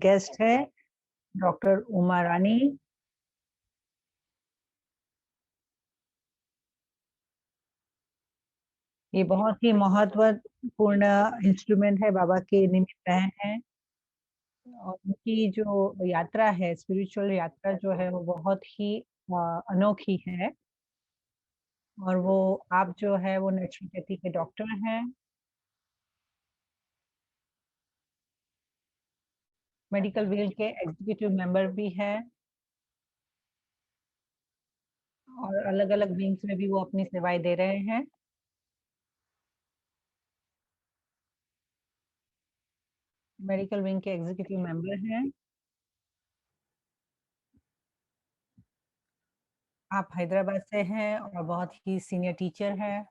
Guest है doctor Uma रानी। ये बहुत ही महत्वपूर्ण इंस्ट्रूमेंट है, बाबा के निमित्त बहन है और उनकी जो यात्रा है, स्पिरिचुअल यात्रा जो है वो बहुत ही अनोखी है और वो आप जो है वो नेचुरोपैथी के डॉक्टर हैं, मेडिकल विंग के एग्जीक्यूटिव मेंबर भी हैं और अलग-अलग विंग्स में भी वो अपनी सेवाएँ दे रहे हैं। मेडिकल विंग के एग्जीक्यूटिव मेंबर हैं। आप हैदराबाद से हैं और बहुत ही सीनियर टीचर हैं।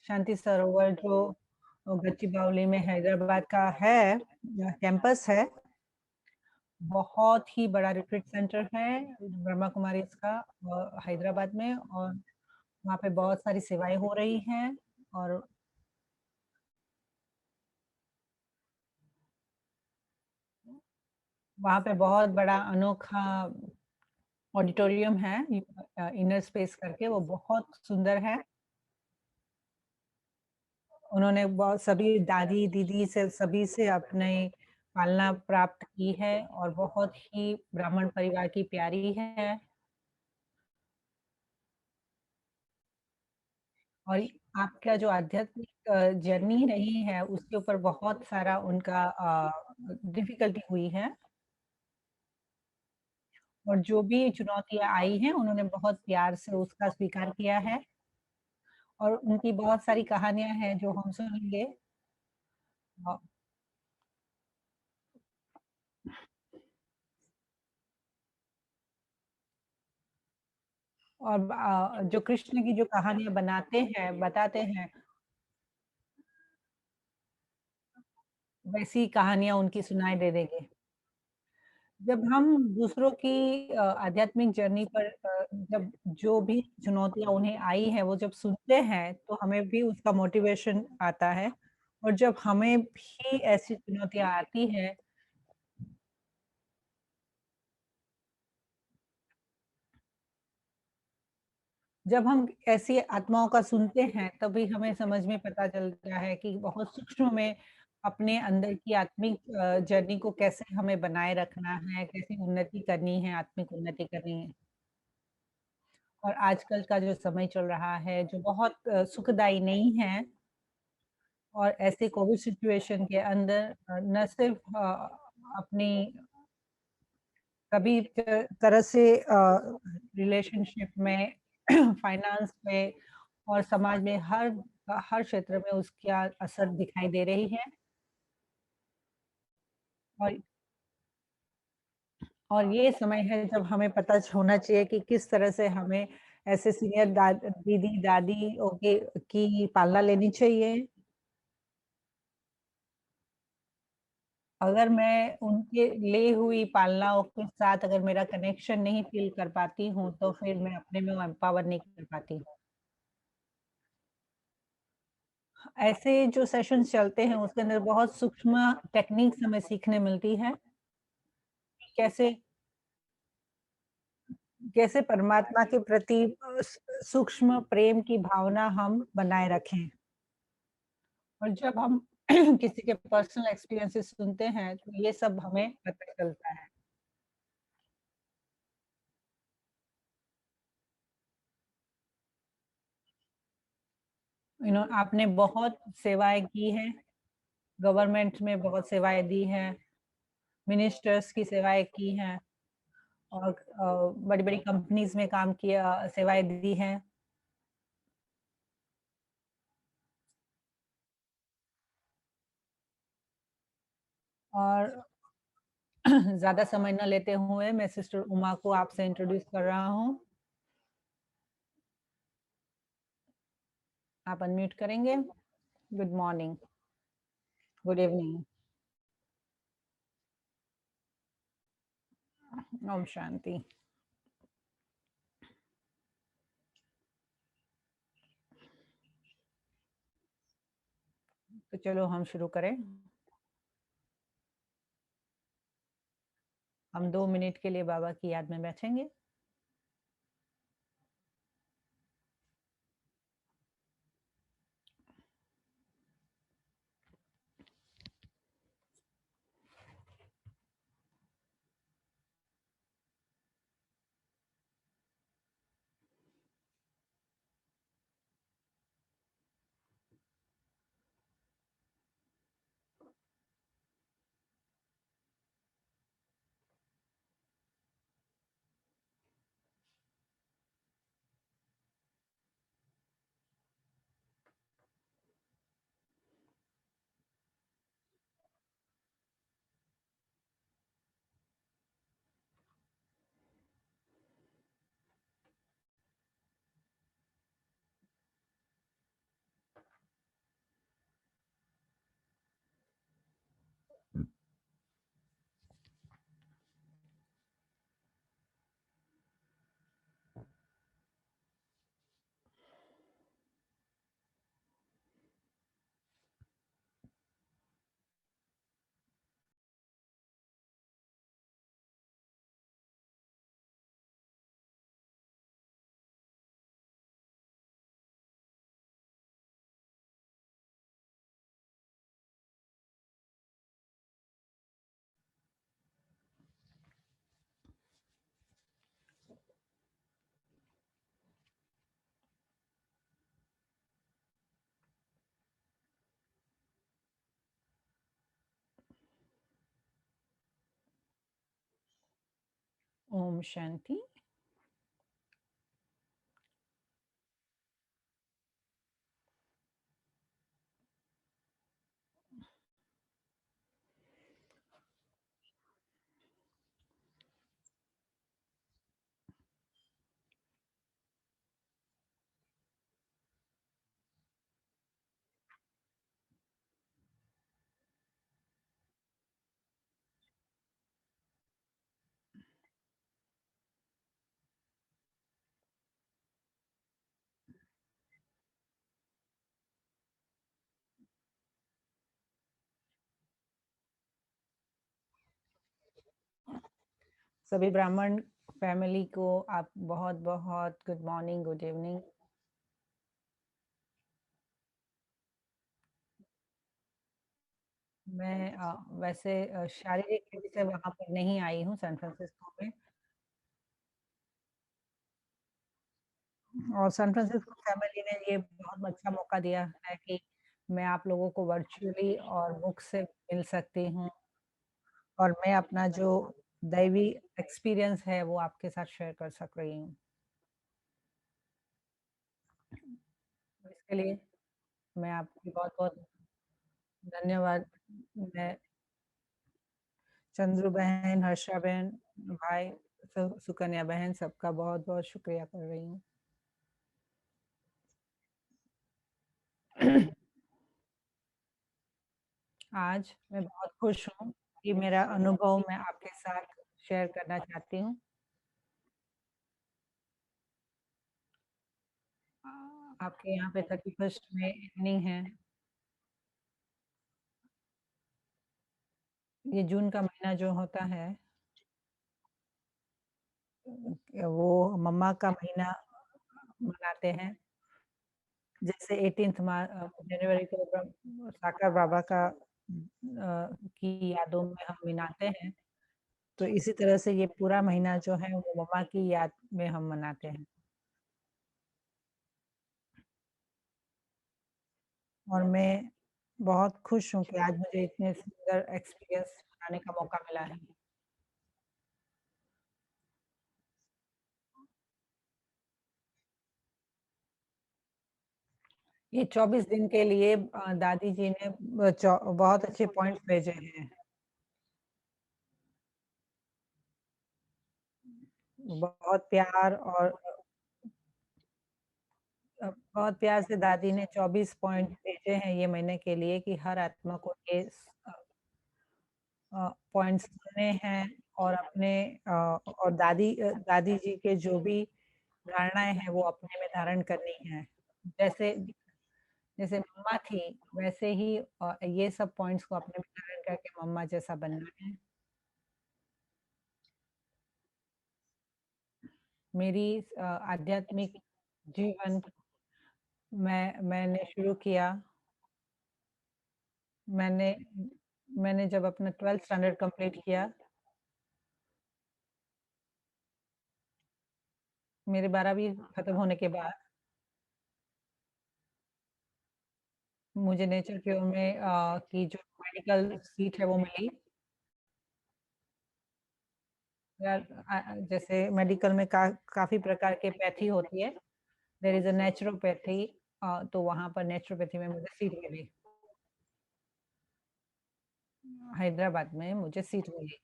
शांति सरोवर जो गच्चीबावली में हैदराबाद का है, कैंपस है, बहुत ही बड़ा रिट्रीट सेंटर है ब्रह्मा कुमारीज़ का हैदराबाद में और वहाँ पे बहुत सारी सेवाएँ हो रही हैं और वहाँ पे बहुत बड़ा अनोखा ऑडिटोरियम है इनर स्पेस करके, वो बहुत सुंदर है। उन्होंने बहुत सभी दादी-दीदी से सभी से अपने पालना प्राप्त की है और बहुत ही ब्राह्मण परिवार की प्यारी है और आपका जो आध्यात्मिक जर्नी रही है, उसके ऊपर बहुत सारा उनका डिफ़िकल्टी हुई है और जो भी चुनौतियाँ आई हैं, उन्होंने बहुत प्यार से उसका स्वीकार किया है और उनकी बहुत सारी कहानियाँ हैं जो हम सुनेंगे। अ, और जो कृष्ण की जो कहानियाँ बनाते हैं, बताते हैं, वैसी कहानियाँ उनकी सुनाई दे देंगे। जब हम दूसरों की आध्यात्मिक जर्नी पर जब जो भी चुनौतियाँ उन्हें आई हैं, वो जब सुनते हैं, तो हमें भी उसका मोटिवेशन आता है और जब हमें भी ऐसी चुनौतियाँ आती हैं, जब हम ऐसी आत्माओं का सुनते हैं, तभी हमें समझ में पता चलता है कि बहुत सूक्ष्म में अपने अंदर की आत्मिक जर्नी को कैसे हमें बनाए रखना है, कैसे उन्नति करनी है, आत्मिक उन्नति करनी है। और आजकल का जो समय चल रहा है, जो बहुत सुखदायी नहीं है और ऐसे कोविड सिचुएशन के अंदर न सिर्फ अपनी सभी तरह से रिलेशनशिप में, फाइनेंस में और समाज में हर क्षेत्र में उसका असर दिखाई दे रही है और ये समय है जब हमें पता होना चाहिए कि किस तरह से हमें ऐसे सीनियर दीदी दादी ओके की पालना लेनी चाहिए। अगर मैं उनके ले हुई पालनाओं के साथ अगर मेरा कनेक्शन नहीं फ़ील कर पाती हूँ, तो फिर मैं अपने में एम्पावर नहीं कर पाती हूँ। ऐसे जो सेशंस चलते हैं, उसके अंदर बहुत सूक्ष्म टेक्निक्स हमें सीखने मिलती है, कि कैसे कैसे परमात्मा के प्रति सूक्ष्म प्रेम की भावना हम बनाए रखें। और जब हम किसी के पर्सनल एक्सपीरियंसेस सुनते हैं, तो ये सब हमें पता चलता है। आपने बहुत सेवाएँ की हैं, गवर्नमेंट में बहुत सेवाएँ दी हैं, मिनिस्टर्स की सेवाएँ की हैं और बड़ी-बड़ी कंपनीज़ में काम किया सेवाएँ दी हैं और ज़्यादा समय ना लेते हुए मैं सिस्टर उमा को आपसे इंट्रोड्यूस कर रहा हूँ। आप अनम्यूट करेंगे? Good morning, good evening, Om Shanti. तो चलो हम शुरू करें। हम 2 मिनट के लिए बाबा की याद में बैठेंगे। ओम शांति। सभी ब्राह्मण फैमिली को आप बहुत-बहुत गुड मॉर्निंग, गुड इवनिंग। मैं वैसे शारीरिक रूप से वहाँ पर नहीं आई हूँ सैन फ्रांसिस्को में, और सैन फ्रांसिस्को फैमिली ने ये बहुत अच्छा मौका दिया है कि मैं आप लोगों को वर्चुअली और बुक से मिल सकती हूँ, और मैं अपना जो दैवी एक्सपीरियंस है वो आपके साथ शेयर कर सक रही हूँ। इसके लिए मैं आपकी बहुत-बहुत धन्यवाद। मैं चंद्रू बहन, हर्षा बहन, भाई, सुकन्या बहन, सबका बहुत-बहुत शुक्रिया कर रही हूँ। आज मैं बहुत खुश हूँ कि मेरा अनुभव मैं आपके साथ शेयर करना चाहती हूँ। आपके यहाँ पे 31st में इवनिंग है। ये जून का महीना जो होता है, वो मम्मा का महीना मनाते हैं। जैसे 18th जनवरी को साकार बाबा का की यादों में हम मनाते हैं, तो इसी तरह से ये पूरा महीना जो है वो मम्मा की याद में हम मनाते हैं। और मैं बहुत खुश हूँ कि आज मुझे इतने सुंदर एक्सपीरियंस बनाने का मौका मिला है। ये 24 दिन के लिए दादी जी ने बहुत अच्छे पॉइंट्स भेजे हैं। बहुत प्यार और बहुत प्यार से दादी ने 24 पॉइंट भेजे हैं ये महीने के लिए कि हर आत्मा को ये पॉइंट्स सुनने हैं, और अपने और दादी जी के जो भी धारणाएँ हैं वो अपने में धारण करनी है। जैसे जैसे मम्मा थी, वैसे ही ये सब पॉइंट्स को अपने में धारण करके मम्मा जैसा बनना है। मेरी आध्यात्मिक जीवन मैंने शुरू किया, मैंने मैंने जब अपना 12th स्टैंडर्ड कंप्लीट किया, मेरे 12वीं खत्म होने के बाद मुझे नेचर क्योर में की जो मेडिकल सीट है वो मिली। जैसे मेडिकल में काफ़ी प्रकार के पैथी होती है। देयर इज़ अ नेचुरोपैथी, तो वहाँ पर नेचुरोपैथी में मुझे सीट मिली। हैदराबाद में मुझे सीट मिली।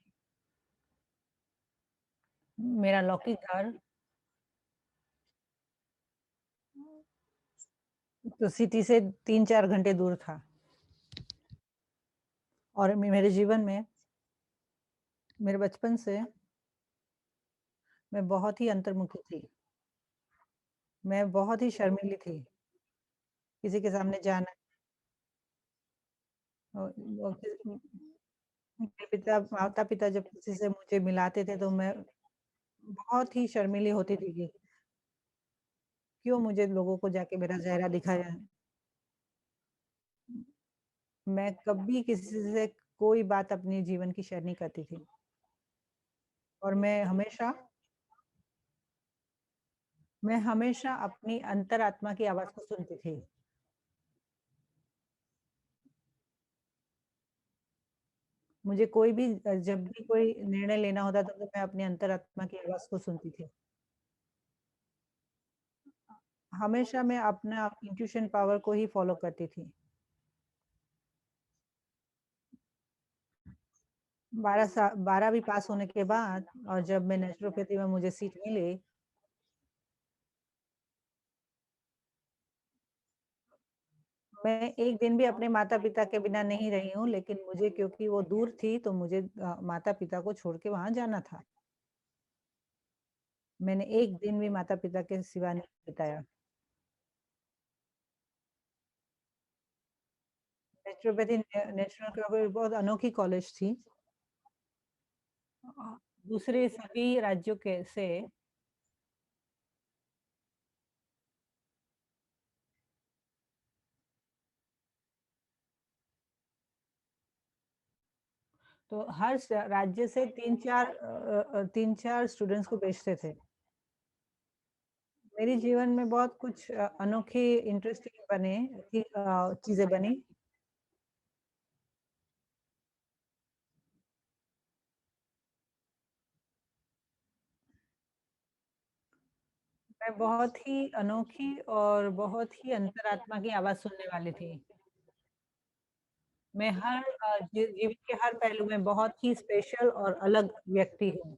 मेरा लौकिक घर तो सिटी से 3-4 घंटे दूर था और मेरे जीवन में मेरे बचपन से मैं बहुत ही अंतर्मुखी थी। मैं बहुत ही शर्मीली थी, किसी के सामने जाना और मेरे माता-पिता जब किसी से मुझे मिलाते थे तो मैं बहुत ही शर्मीली होती थी कि क्यों मुझे लोगों को जाके मेरा चेहरा दिखाया। मैं कभी किसी से कोई बात अपने जीवन की शेयर नहीं करती थी और मैं हमेशा अपनी अंतरात्मा की आवाज़ को सुनती थी। मुझे कोई भी जब भी कोई निर्णय लेना होता था तो मैं अपनी अंतरात्मा की आवाज़ को सुनती थी। हमेशा मैं अपना इंट्यूशन पावर को ही फ़ॉलो करती थी। 12वीं पास होने के बाद और जब मैं नेचुरोपैथी में मुझे सीट मिली, मैं एक दिन भी अपने माता-पिता के बिना नहीं रही हूँ, लेकिन मुझे क्योंकि वो दूर थी तो मुझे माता-पिता को छोड़ के वहाँ जाना था। मैंने एक दिन भी माता-पिता के सिवा नहीं बिताया। नेचुरोपैथी बहुत अनोखी कॉलेज थी। दूसरे सभी राज्यों के से तो हर राज्य से 3-4 स्टूडेंट्स को भेजते थे। मेरे जीवन में बहुत कुछ अनोखे इंटरेस्टिंग चीजें बनी। मैं बहुत ही अनोखी और बहुत ही अंतरात्मा की आवाज सुनने वाली थी। मैं जीवन के हर पहलू में बहुत ही स्पेशल और अलग व्यक्ति हूँ।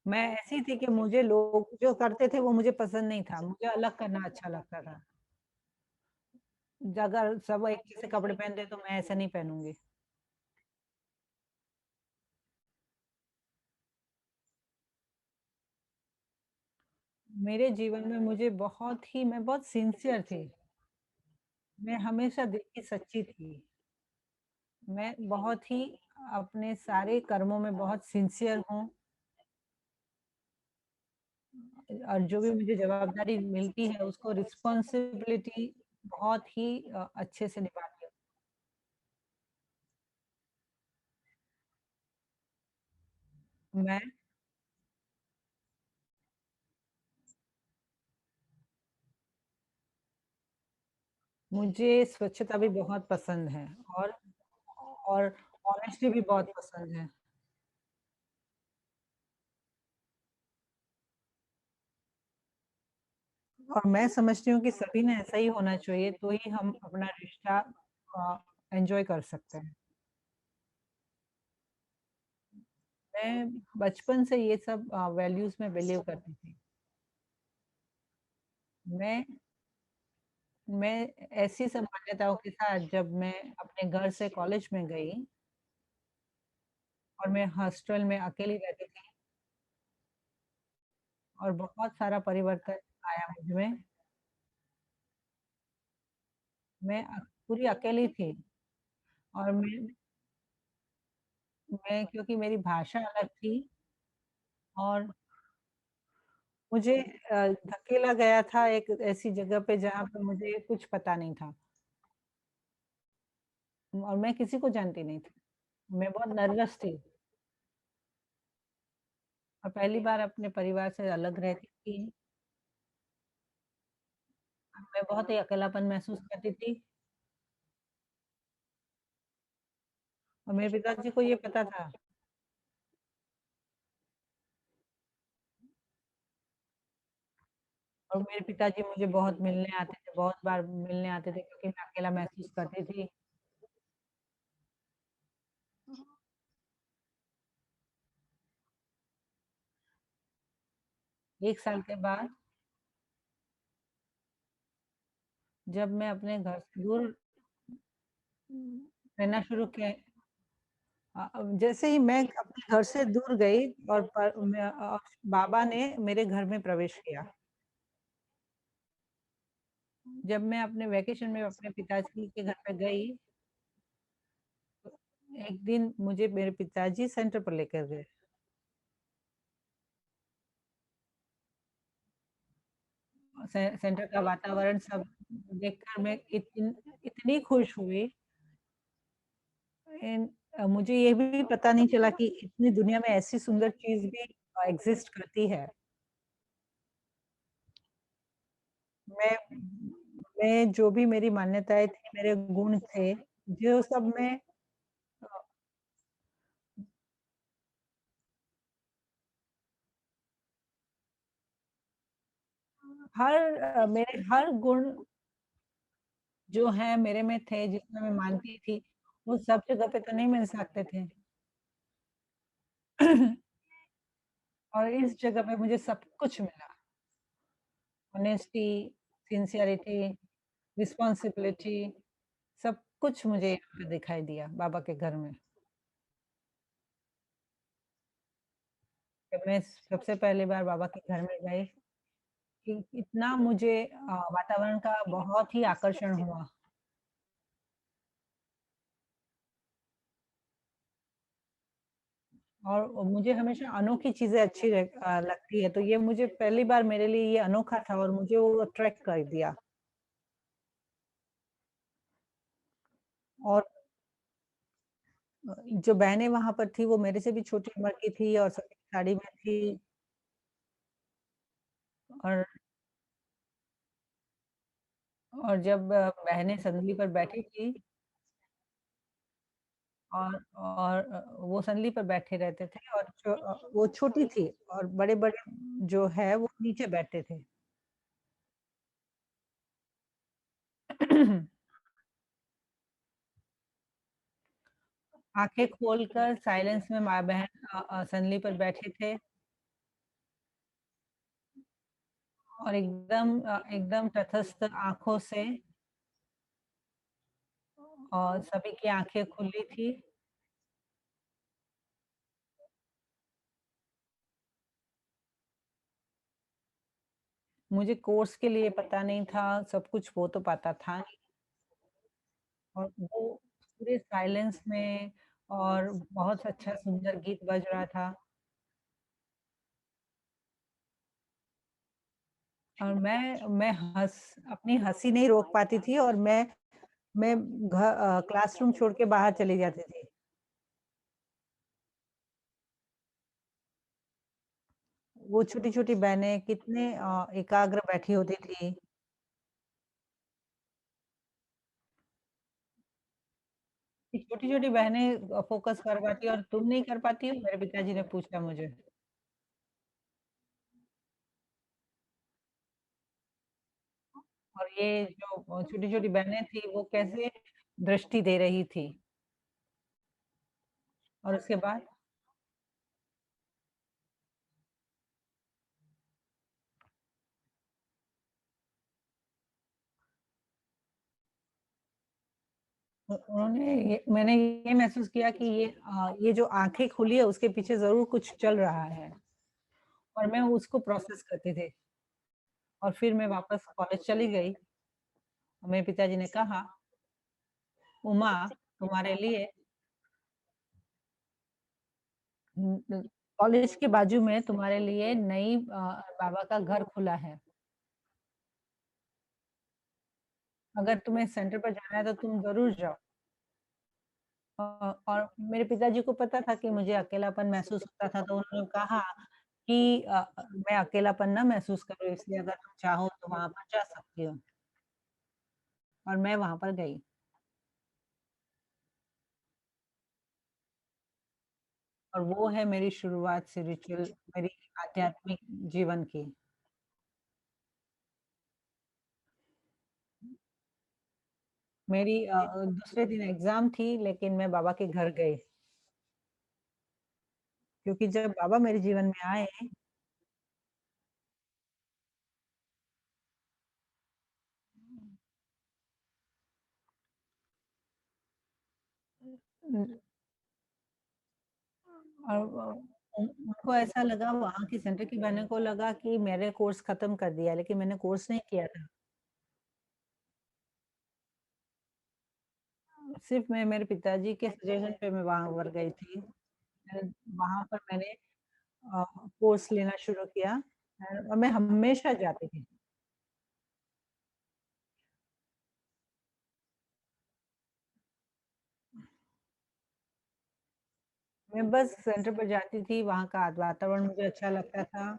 मैं ऐसी थी कि मुझे लोग जो करते थे वो मुझे पसंद नहीं था, मुझे अलग करना अच्छा लगता था। अगर सब एक जैसे कपड़े पहनते तो मैं ऐसा नहीं पहनूँगी। मेरे जीवन में मैं बहुत सिंसियर थी। मैं हमेशा दिल की सच्ची थी। मैं बहुत ही अपने सारे कर्मों में बहुत सिंसियर हूँ और जो भी मुझे जवाबदारी मिलती है उसको रिस्पॉन्सिबिलिटी बहुत ही अच्छे से निभाती हूँ। मुझे स्वच्छता भी बहुत पसंद है और और ऑनेस्टी भी बहुत पसंद है। और मैं समझती हूँ कि सभी ने ऐसा ही होना चाहिए, तो ही हम अपना रिश्ता एन्जॉय कर सकते हैं। मैं बचपन से ये सब वैल्यूज़ में बिलीव करती थी। मैं मैं ऐसी सब मान्यताओं के साथ जब मैं अपने घर से कॉलेज में गई, और मैं हॉस्टल में अकेली रहती थी और बहुत सारा परिवर्तन आया मुझ में। मैं पूरी अकेली थी और मैं क्योंकि मेरी भाषा अलग थी और मुझे धकेला गया था एक ऐसी जगह पे जहाँ पे मुझे कुछ पता नहीं था और मैं किसी को जानती नहीं थी। मैं बहुत नर्वस थी और पहली बार अपने परिवार से अलग रहती थी। मैं बहुत ही अकेलापन महसूस करती थी और मेरे पिताजी को ये पता था और मेरे पिताजी मुझे बहुत मिलने आते थे, बहुत बार मिलने आते थे क्योंकि मैं अकेला महसूस करती थी। 1 साल के बाद जब मैं अपने घर से दूर रहना शुरू किया जैसे ही मैं अपने घर से दूर गई और बाबा ने मेरे घर में प्रवेश किया। जब मैं अपने वैकेशन में अपने पिताजी के घर पे गई, एक दिन मुझे मेरे पिताजी सेंटर पर लेकर गए। सेंटर का वातावरण सब देखकर मैं इतनी खुश हुई। मुझे ये भी पता नहीं चला कि इतनी दुनिया में ऐसी सुंदर चीज़ भी एग्ज़िस्ट करती है। मैं मैं जो भी मेरी मान्यताएँ थी, मेरे गुण थे, जो सब मैं मेरे हर गुण जो हैं मेरे में थे, जिसमें मैं मानती थी, वो सब जगह पे तो नहीं मिल सकते थे। और इस जगह पे मुझे सब कुछ मिला। ऑनेस्टी, सिंसियरिटी, रिस्पॉन्सिबिलिटी सब कुछ मुझे यहाँ पे दिखाई दिया बाबा के घर में। जब मैं सबसे पहली बार बाबा के घर में गई, कि इतना मुझे वातावरण का बहुत ही आकर्षण हुआ और मुझे हमेशा अनोखी चीज़ें अच्छी लगती है, तो ये मुझे पहली बार मेरे लिए ये अनोखा था और मुझे वो अट्रैक्ट कर दिया और जो बहनें वहाँ पर थी, वो मेरे से भी छोटी उम्र की थी और सफ़ेद साड़ी में थी और जब बहनें संदली पर बैठी थी वो संदली पर बैठे रहते थे और वो छोटी थी और बड़े-बड़े जो है वो नीचे बैठते थे। आँखें खोलकर साइलेंस में माँ-बहन संदली पर बैठे थे और एकदम तटस्थ आँखों से और सभी की आँखें खुली थी। मुझे कोर्स के लिए पता नहीं था, सब कुछ वो तो पता था नहीं और वो पूरे साइलेंस में और बहुत अच्छा सुंदर गीत बज रहा था और मैं अपनी हँसी नहीं रोक पाती थी और मैं क्लासरूम छोड़ के बाहर चली जाती थी। वो छोटी-छोटी बहनें कितने एकाग्र बैठी होती थी। कि छोटी-छोटी बहनें फ़ोकस कर पाती और तुम नहीं कर पाती हो? मेरे पिताजी ने पूछा मुझे। और ये जो छोटी-छोटी बहनें थी वो कैसे दृष्टि दे रही थी और उसके बाद उन्होंने मैंने ये महसूस किया कि ये जो आँखें खुली है उसके पीछे ज़रूर कुछ चल रहा है और मैं उसको प्रोसेस करती थी और फिर मैं वापस कॉलेज चली गई और मेरे पिताजी ने कहा, "उमा, तुम्हारे लिए कॉलेज के बाजू में तुम्हारे लिए नई बाबा का घर खुला है। अगर तुम्हें सेंटर पर जाना है तो तुम ज़रूर जाओ।" और मेरे पिताजी को पता था कि मुझे अकेलापन महसूस होता था, तो उन्होंने कहा कि मैं अकेलापन ना महसूस करूँ इसलिए अगर तुम चाहो तो वहाँ पर जा सकती हो और मैं वहाँ पर गई और वो है मेरी शुरुआत स्पिरिचुअल मेरी आध्यात्मिक जीवन की। मेरी दूसरे दिन एग्ज़ाम थी लेकिन मैं बाबा के घर गई क्योंकि जब बाबा मेरे जीवन में आए उम, और उनको ऐसा लगा वहाँ की सेंटर की बहनों को लगा कि मैंने कोर्स खत्म कर दिया लेकिन मैंने कोर्स नहीं किया था। सिर्फ़ मैं मेरे पिताजी के सजेशन पे मैं वहाँ पर गई थी। वहाँ पर मैंने अ, कोर्स लेना शुरू किया और मैं हमेशा जाती थी। मैं बस सेंटर पर जाती थी, वहाँ का वातावरण मुझे अच्छा लगता था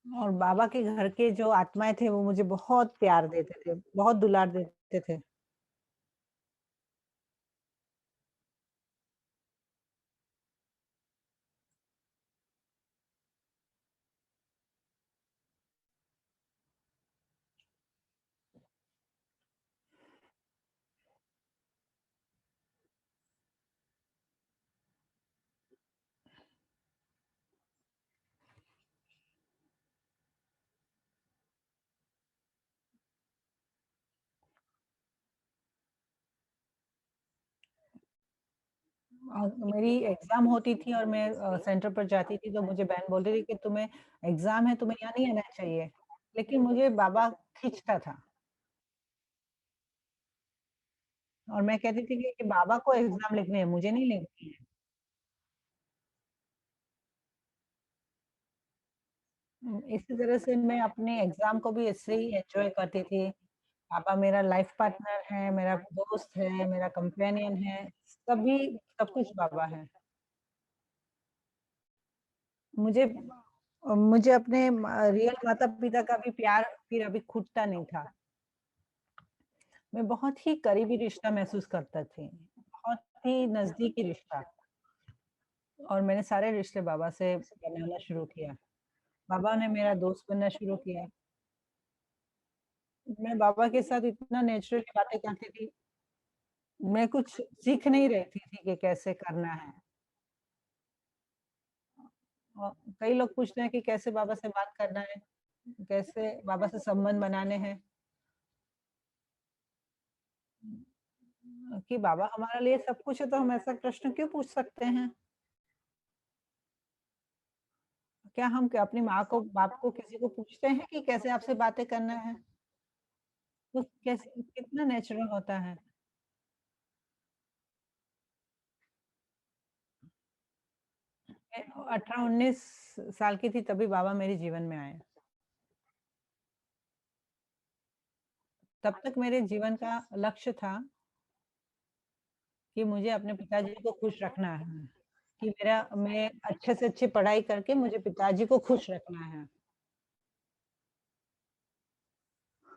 और बाबा के घर के जो आत्माएँ थे वो मुझे बहुत प्यार देते थे, बहुत दुलार देते थे। मेरी एग्ज़ाम होती थी और मैं सेंटर पर जाती थी तो मुझे बहन बोलती थी कि तुम्हें एग्ज़ाम है, तुम्हें यहाँ नहीं आना चाहिए। लेकिन मुझे बाबा खींचता था और मैं कहती थी कि बाबा को एग्ज़ाम लिखने हैं, मुझे नहीं लिखनी है। इसी तरह से मैं अपने एग्ज़ाम को भी ऐसे ही एन्जॉय करती थी। पापा मेरा लाइफ़ पार्टनर है, मेरा दोस्त है, मेरा कंपेनियन है, सभी सब कुछ बाबा है। मुझे अपने रियल माता-पिता का भी प्यार फिर अभी छूटता नहीं था। मैं बहुत ही करीबी रिश्ता महसूस करता थी, बहुत ही नज़दीकी रिश्ता और मैंने सारे रिश्ते बाबा से बनाना शुरू किया। बाबा ने मेरा दोस्त बनना शुरू किया। मैं बाबा के साथ इतना नेचुरली बातें करती थी, मैं कुछ सीख नहीं रही थी कि कैसे करना है। अ, कई लोग पूछते हैं कि कैसे बाबा से बात करना है, कैसे बाबा से संबंध बनाने हैं, कि बाबा हमारे लिए सब कुछ है तो हम ऐसा प्रश्न क्यों पूछ सकते हैं? क्या हम क्या अपनी माँ को बाप को किसी को पूछते हैं कि कैसे आपसे बातें करना है? तो कैसे कितना नेचुरल होता है। मैं 18-19 साल की थी तभी बाबा मेरे जीवन में आए। तब तक मेरे जीवन का लक्ष्य था कि मुझे अपने पिताजी को खुश रखना है, कि मेरा मैं अच्छे से अच्छी पढ़ाई करके मुझे पिताजी को खुश रखना है।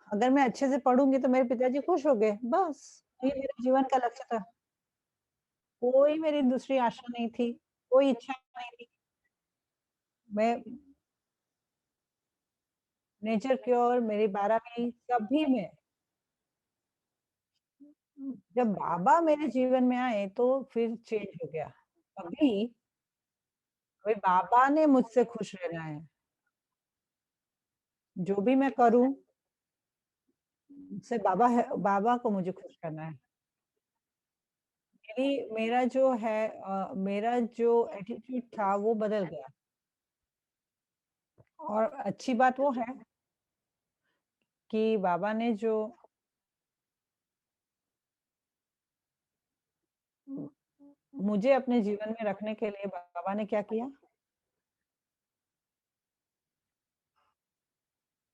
अगर मैं अच्छे से पढ़ूँगी तो मेरे पिताजी खुश हो गए, बस। ये मेरे जीवन का लक्ष्य था। कोई मेरी दूसरी आशा नहीं थी, कोई इच्छा नहीं थी। मैं नेचर क्योर मेरी 12वीं सभी में जब बाबा मेरे जीवन में आए तो फिर चेंज हो गया। अभी अभी बाबा ने मुझसे खुश रहना है। जो भी मैं करूँ से बाबा को मुझे खुश करना है। मेरा जो एटीट्यूड था वो बदल गया और अच्छी बात वो है कि बाबा ने जो मुझे अपने जीवन में रखने के लिए बाबा ने क्या किया?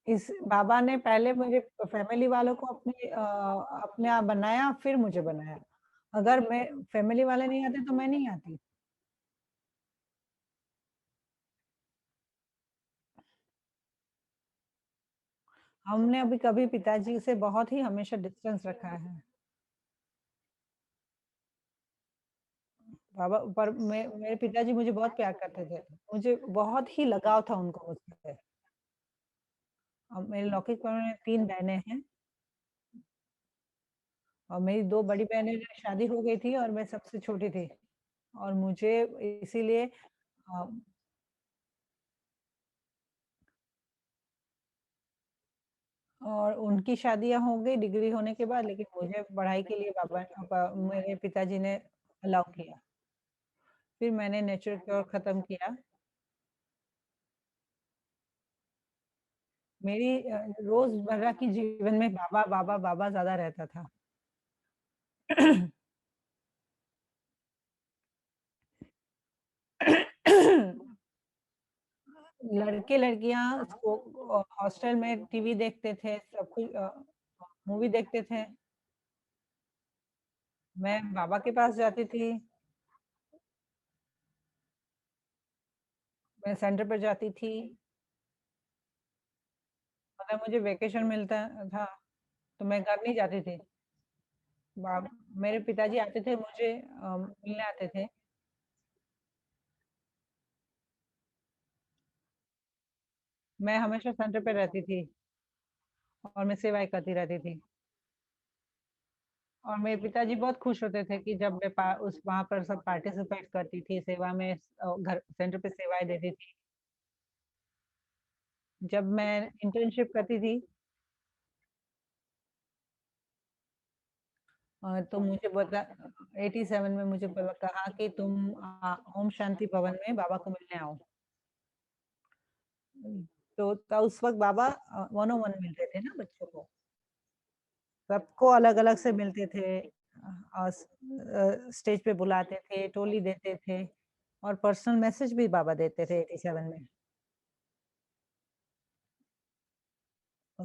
इस बाबा ने पहले मुझे फैमिली वालों को अपने आप बनाया, फिर मुझे बनाया। अगर मैं फैमिली वाले नहीं आते तो मैं नहीं आती। हमने अभी कभी पिताजी से बहुत ही हमेशा डिस्टेंस रखा है। बाबा पर मेरे पिताजी मुझे बहुत प्यार करते थे। मुझे बहुत ही लगाव था उनको मुझसे। मेरे लौकिक परिवार में 3 बहनें हैं और मेरी 2 बड़ी बहनें जो शादी हो गई थी और मैं सबसे छोटी थी और मुझे इसीलिए अ, और उनकी शादियाँ हो गई डिग्री होने के बाद, लेकिन मुझे पढ़ाई के लिए मेरे पिताजी ने अलाउ किया। फिर मैंने नेचुरल क्योर खत्म किया। मेरी रोज़मर्रा की जीवन में बाबा, बाबा, बाबा ज़्यादा रहता था। लड़के-लड़कियाँ हॉस्टल में टीवी देखते थे, सब कुछ मूवी देखते थे। मैं बाबा के पास जाती थी, मैं सेंटर पे जाती थी, अगर मुझे वेकेशन मिलता था, तो मैं घर नहीं जाती थी। बा मेरे पिताजी आते थे मुझे मिलने आते थे। मैं हमेशा सेंटर पे रहती थी और मैं सेवाएँ करती रहती थी। और मेरे पिताजी बहुत खुश होते थे कि जब मैं पा उस वहाँ पर सब पार्टिसिपेट करती थी, सेवा में घर सेंटर पे सेवाएँ देती थी। जब मैं इंटर्नशिप करती थी तो मुझे 87 में मुझे कहा कि तुम ओम शांति भवन में बाबा को मिलने आओ। तो उस वक़्त बाबा 101 मिलते थे ना बच्चों को। सबको अलग-अलग से मिलते थे। स्टेज पे बुलाते थे, टोली देते थे और पर्सनल मैसेज भी बाबा देते थे 87 में।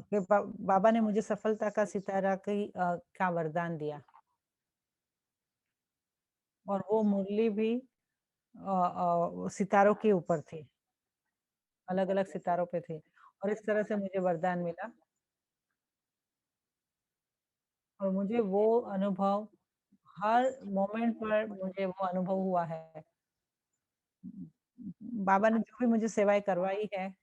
फिर बाबा ने मुझे सफलता का सितारा का वरदान दिया और वो मुरली भी सितारों के ऊपर थी, अलग-अलग सितारों पे थी और इस तरह से मुझे वरदान मिला और मुझे वो अनुभव हर मोमेंट पर मुझे वो अनुभव हुआ है। बाबा ने जो भी मुझे सेवाएँ करवाई है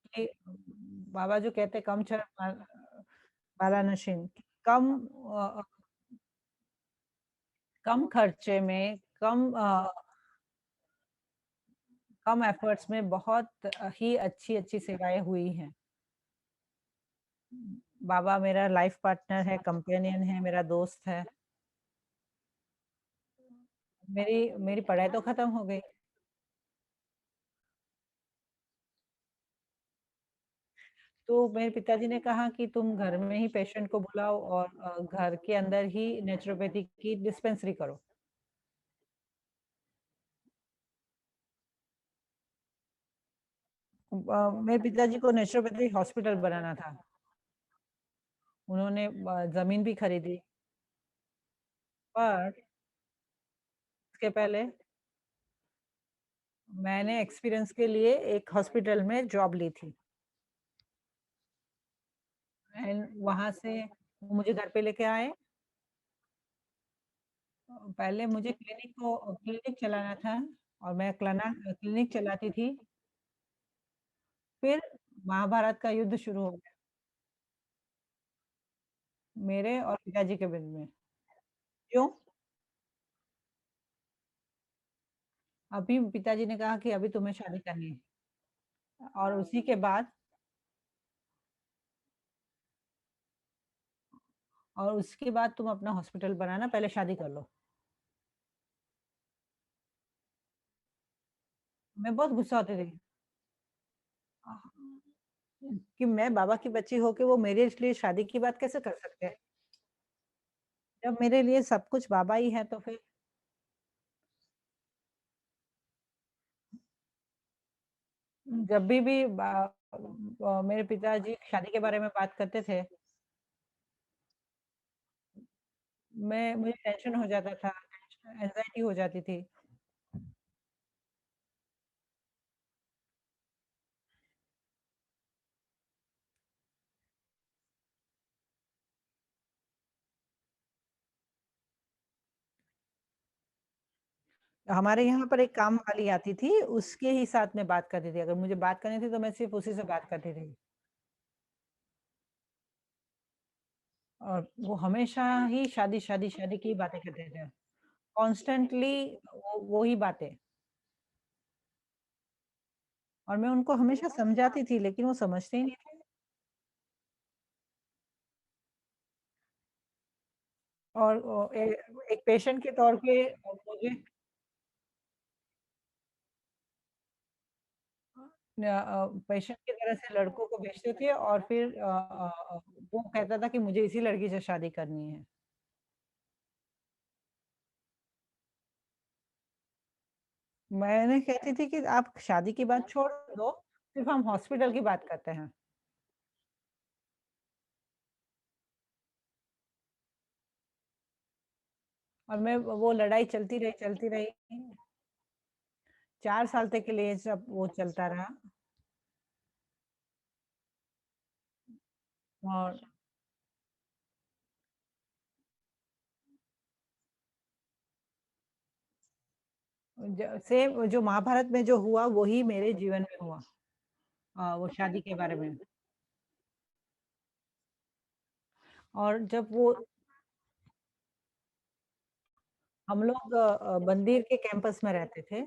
कि बाबा जो कहते हैं कम चढ़ माला नशीन कम कम खर्चे में कम एफर्ट्स में बहुत ही अच्छी-अच्छी सेवाएँ हुई हैं। बाबा मेरा लाइफ पार्टनर है, कंपेनियन है, मेरा दोस्त है। मेरी मेरी पढ़ाई तो खत्म हो गई, तो मेरे पिताजी ने कहा कि तुम घर में ही पेशेंट को बुलाओ और घर के अंदर ही नेचुरोपैथी की डिस्पेंसरी करो। मेरे पिताजी को नेचुरोपैथी हॉस्पिटल बनाना था। उन्होंने ज़मीन भी खरीदी, पर उसके पहले मैंने एक्सपीरियंस के लिए एक हॉस्पिटल में जॉब ली थी एंड वहाँ से वो मुझे घर पे लेके आए। पहले मुझे क्लिनिक चलाना था और मैं क्लिनिक चलाती थी, फिर महाभारत का युद्ध शुरू हो गया, मेरे और पिताजी के बीच में। क्यों? अभी पिताजी ने कहा कि अभी तुम्हें शादी करनी है और उसी के बाद और उसके बाद तुम अपना हॉस्पिटल बनाना, पहले शादी कर लो। मैं बहुत गुस्सा होती थी। अ, कि मैं बाबा की बच्ची होके वो मेरे लिए शादी की बात कैसे कर सकते हैं? जब मेरे लिए सब कुछ बाबा ही है तो फिर जब भी मेरे पिताजी शादी के बारे में बात करते थे, मैं मुझे टेंशन हो जाता था, एंग्ज़ायटी हो जाती थी। हमारे यहाँ पर एक काम वाली आती थी, उसके ही साथ में बात करती थी। अगर मुझे बात करनी थी तो मैं सिर्फ़ उसी से बात करती थी। और वो हमेशा ही शादी, शादी, शादी की बातें करते थे। कॉन्स्टेंटली वो ही बातें। और मैं उनको हमेशा समझाती थी लेकिन वो समझते ही नहीं थे। और एक पेशेंट के तौर पे मुझे पेशेंट की तरह से लड़कों को भेजते थे और फिर वो कहता था कि मुझे इसी लड़की से शादी करनी है। मैंने कहती थी कि आप शादी की बात छोड़ दो, सिर्फ़ हम हॉस्पिटल की बात करते हैं। और मैं वो लड़ाई चलती रही, 4 साल तक के लिए सब वो चलता रहा। और सेम जो महाभारत में जो हुआ वही मेरे जीवन में हुआ। वो शादी के बारे में। और जब वो हम लोग मंदिर के कैंपस में रहते थे,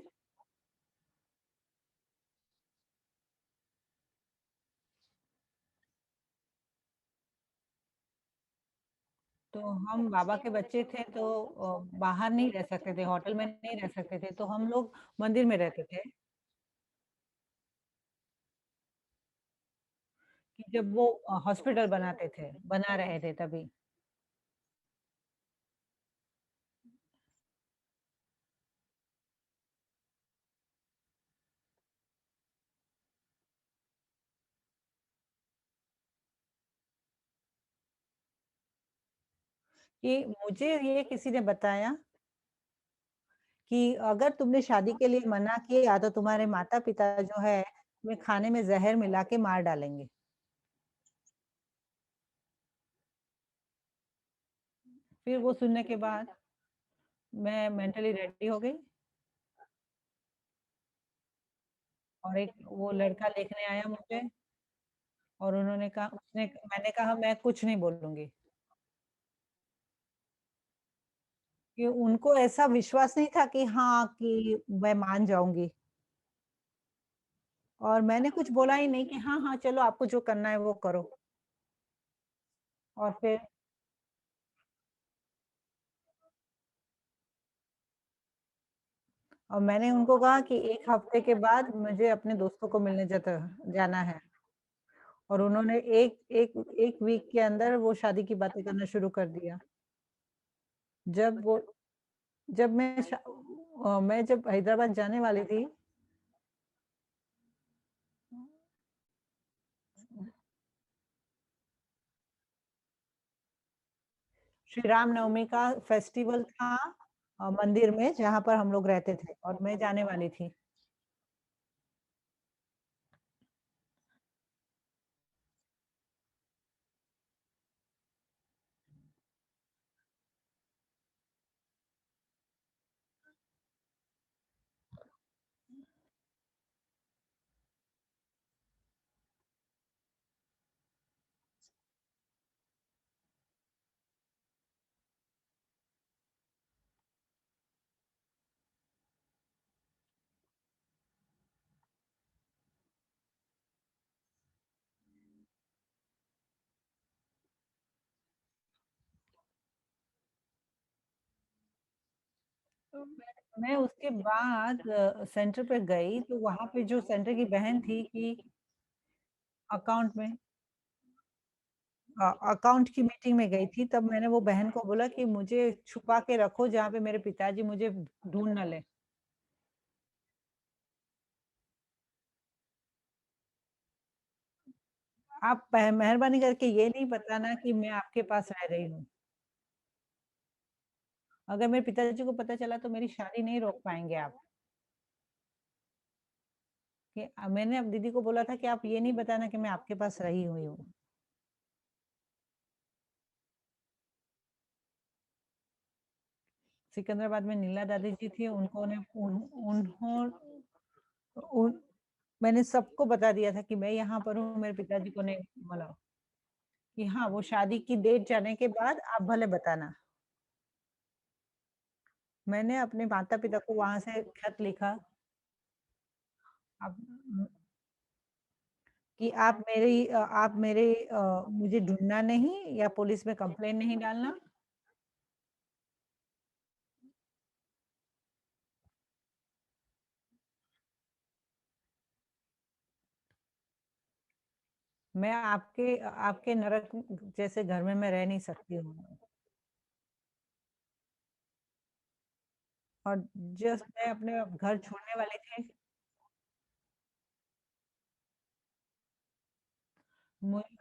तो हम बाबा के बच्चे थे तो बाहर नहीं रह सकते थे, होटल में नहीं रह सकते थे, तो हम लोग मंदिर में रहते थे। कि जब वो हॉस्पिटल बनाते थे, बना रहे थे तभी। कि मुझे ये किसी ने बताया कि अगर तुमने शादी के लिए मना किया तो तुम्हारे माता-पिता जो है, तुम्हें खाने में ज़हर मिला के मार डालेंगे। फिर वो सुनने के बाद मैं मेंटली रेडी हो गई और एक वो लड़का देखने आया मुझे और उन्होंने कहा उसने मैंने कहा मैं कुछ नहीं बोलूँगी। कि उनको ऐसा विश्वास नहीं था कि हाँ, कि मैं मान जाऊँगी और मैंने कुछ बोला ही नहीं कि हाँ, हाँ, चलो आपको जो करना है वो करो। और फिर और मैंने उनको कहा कि 1 हफ्ते के बाद मुझे अपने दोस्तों को मिलने जाना है और उन्होंने एक एक 1 वीक के अंदर वो शादी की बातें करना शुरू कर दिया। जब वो जब मैं जब हैदराबाद जाने वाली थी, श्री राम नवमी का फेस्टिवल था मंदिर में जहाँ पर हम लोग रहते थे और मैं जाने वाली थी। तो मैं उसके बाद सेंटर पे गई, तो वहाँ पे जो सेंटर की बहन थी कि अकाउंट में अकाउंट की मीटिंग में गई थी, तब मैंने वो बहन को बोला कि मुझे छुपा के रखो जहाँ पे मेरे पिताजी मुझे ढूँढ ना लें। आप मेहरबानी करके ये नहीं बताना कि मैं आपके पास रह रही हूँ। अगर मेरे पिताजी को पता चला तो मेरी शादी नहीं रोक पाएँगे आप। कि मैंने अब दीदी को बोला था कि आप ये नहीं बताना कि मैं आपके पास रही हुई हूँ। सिकंदराबाद में नीला दादी जी थी, उनको ने उन उन्हों उन मैंने सबको बता दिया था कि मैं यहाँ पर हूँ, मेरे पिताजी को नहीं बोला कि हाँ, वो शादी की डेट जाने के बाद आप भले बताना। मैंने अपने माता-पिता को वहाँ से खत लिखा, अब कि आप मेरे मुझे ढूँढना नहीं या पुलिस में कंप्लेन नहीं डालना। मैं आपके नरक जैसे घर में मैं रह नहीं सकती हूँ। और जस्ट मैं अपने घर छोड़ने वाली थी,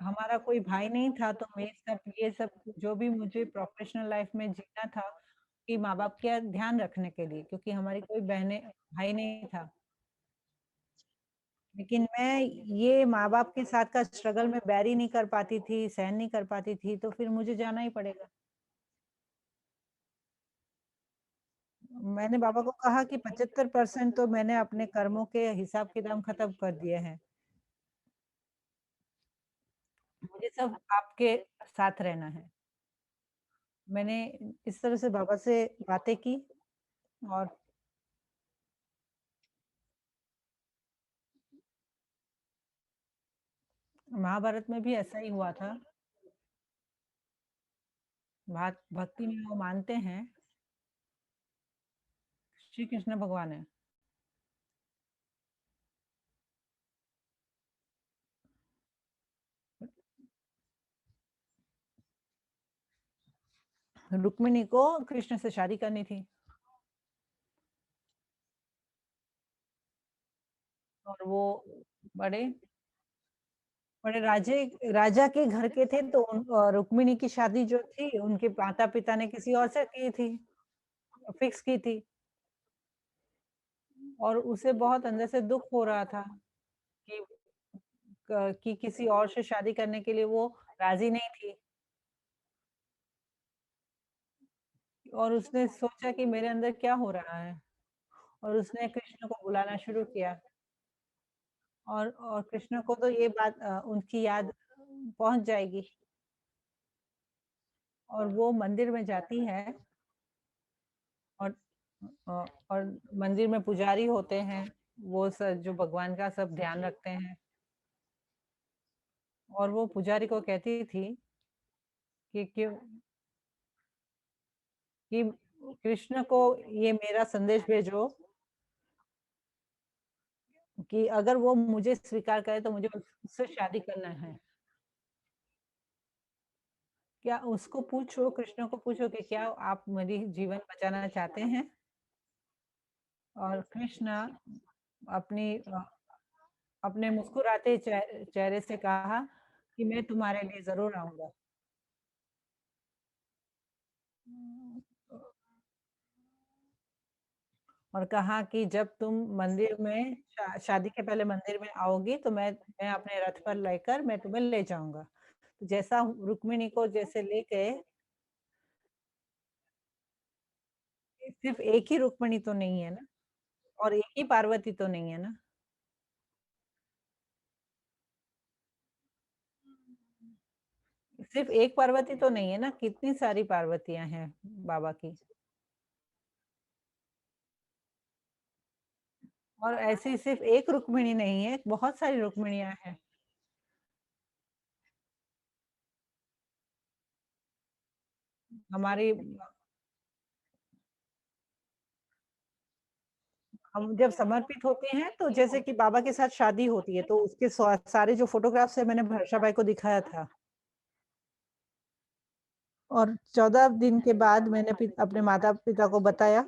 हमारा कोई भाई नहीं था, तो मैं सब ये सब जो भी मुझे प्रोफेशनल लाइफ में जीना था, कि माँ-बाप का ध्यान रखने के लिए, क्योंकि हमारी कोई बहनें भाई नहीं था। लेकिन मैं ये माँ-बाप के साथ का स्ट्रगल मैं बेर ही नहीं कर पाती थी, सहन नहीं कर पाती थी, तो फिर मुझे जाना ही पड़ेगा। मैंने बाबा को कहा कि 75% तो मैंने अपने कर्मों के हिसाब-किताब खत्म कर दिए हैं। मुझे सब आपके साथ रहना है। मैंने इस तरह से बाबा से बातें की और महाभारत में भी ऐसा ही हुआ था। भक्ति में वो मानते हैं, श्री कृष्ण भगवान है। रुक्मिणी को कृष्ण से शादी करनी थी और वो बड़े बड़े राजा के घर के थे, तो रुक्मिणी की शादी जो थी उनके माता-पिता ने किसी और से की थी, फिक्स की थी और उसे बहुत अंदर से दुःख हो रहा था कि कि किसी और से शादी करने के लिए वो राज़ी नहीं थी और उसने सोचा कि मेरे अंदर क्या हो रहा है और उसने कृष्ण को बुलाना शुरू किया और कृष्ण को तो ये बात उनकी याद पहुँच जाएगी और वो मंदिर में जाती है और और मंदिर में पुजारी होते हैं, वो जो भगवान का सब ध्यान रखते हैं और वो पुजारी को कहती थी कि कि कृष्ण को ये मेरा संदेश भेजो कि अगर वो मुझे स्वीकार करे तो मुझे उससे शादी करना है। क्या उसको पूछो, कृष्ण को पूछो कि क्या आप मेरी जीवन बचाना चाहते हैं? और कृष्ण अपनी अपने मुस्कुराते चेहरे से कहा कि मैं तुम्हारे लिए ज़रूर आऊँगा। और कहा कि जब तुम मंदिर में शादी के पहले मंदिर में आओगी तो मैं अपने रथ पर लेकर मैं तुम्हें ले जाऊँगा। तो जैसा रुक्मिणी को जैसे ले गए, सिर्फ़ एक ही रुक्मिणी तो नहीं है ना और एक ही पार्वती तो नहीं है ना। सिर्फ़ एक पार्वती तो नहीं है ना, कितनी सारी पार्वतियाँ हैं बाबा की। और ऐसी सिर्फ़ एक रुक्मिणी नहीं है, बहुत सारी रुक्मिणियाँ हैं। हमारी हम जब समर्पित होते हैं तो जैसे कि बाबा के साथ शादी होती है तो उसके सारे जो फ़ोटोग्राफ्स हैं मैंने वर्षा भाई को दिखाया था। और 14 दिन के बाद मैंने अपने माता-पिता को बताया।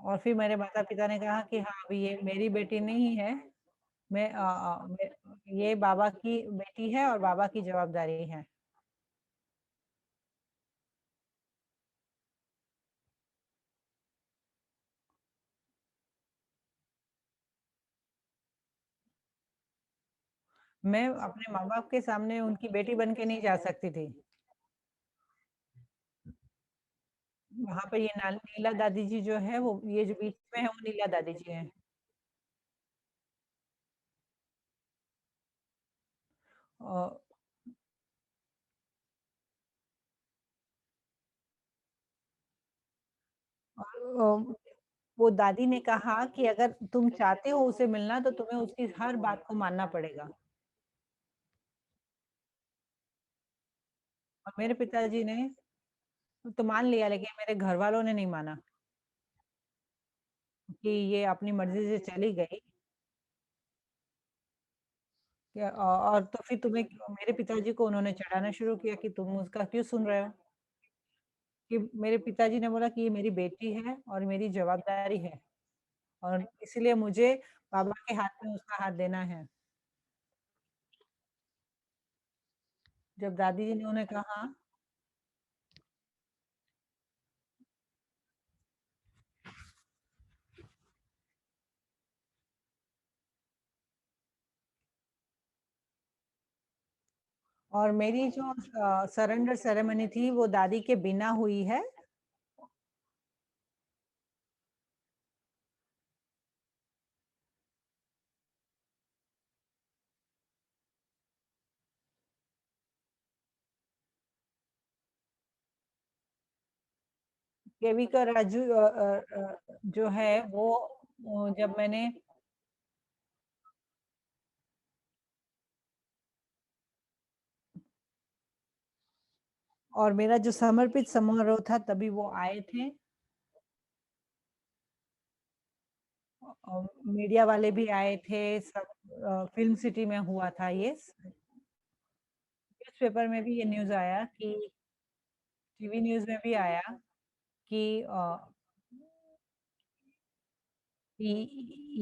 और फिर मेरे माता-पिता ने कहा कि हाँ, अभी ये मेरी बेटी नहीं है, मैं ये बाबा की बेटी है और बाबा की जवाबदारी है। मैं अपने माँ-बाप के सामने उनकी बेटी बन के नहीं जा सकती थी। वहाँ पे ये नीला दादी जी जो है वो ये जो बीच में है वो नीला दादी जी हैं। अ, और वो दादी ने कहा कि अगर तुम चाहते हो उसे मिलना तो तुम्हें उसकी हर बात को मानना पड़ेगा। और मेरे पिताजी ने तो मान लिया लेकिन मेरे घरवालों ने नहीं माना कि ये अपनी मर्ज़ी से चली गई। और तो फिर मेरे पिताजी को उन्होंने चिढ़ाना शुरू किया कि तुम उसका क्यों सुन रहे हो? कि मेरे पिताजी ने बोला कि ये मेरी बेटी है और मेरी ज़िम्मेदारी है और इसलिए मुझे बाबा के हाथ में उसका हाथ देना है। जब दादी जी ने उन्हें कहा और मेरी जो सरेंडर सेरेमनी थी वो दादी के बिना हुई है। केवी का राजू जो है वो जब मैंने और मेरा जो समर्पित समारोह था तभी वो आए थे। मीडिया वाले भी आए थे, सब फ़िल्म सिटी में हुआ था ये। न्यूज़पेपर में भी ये न्यूज़ आया कि टीवी न्यूज़ में भी आया कि कि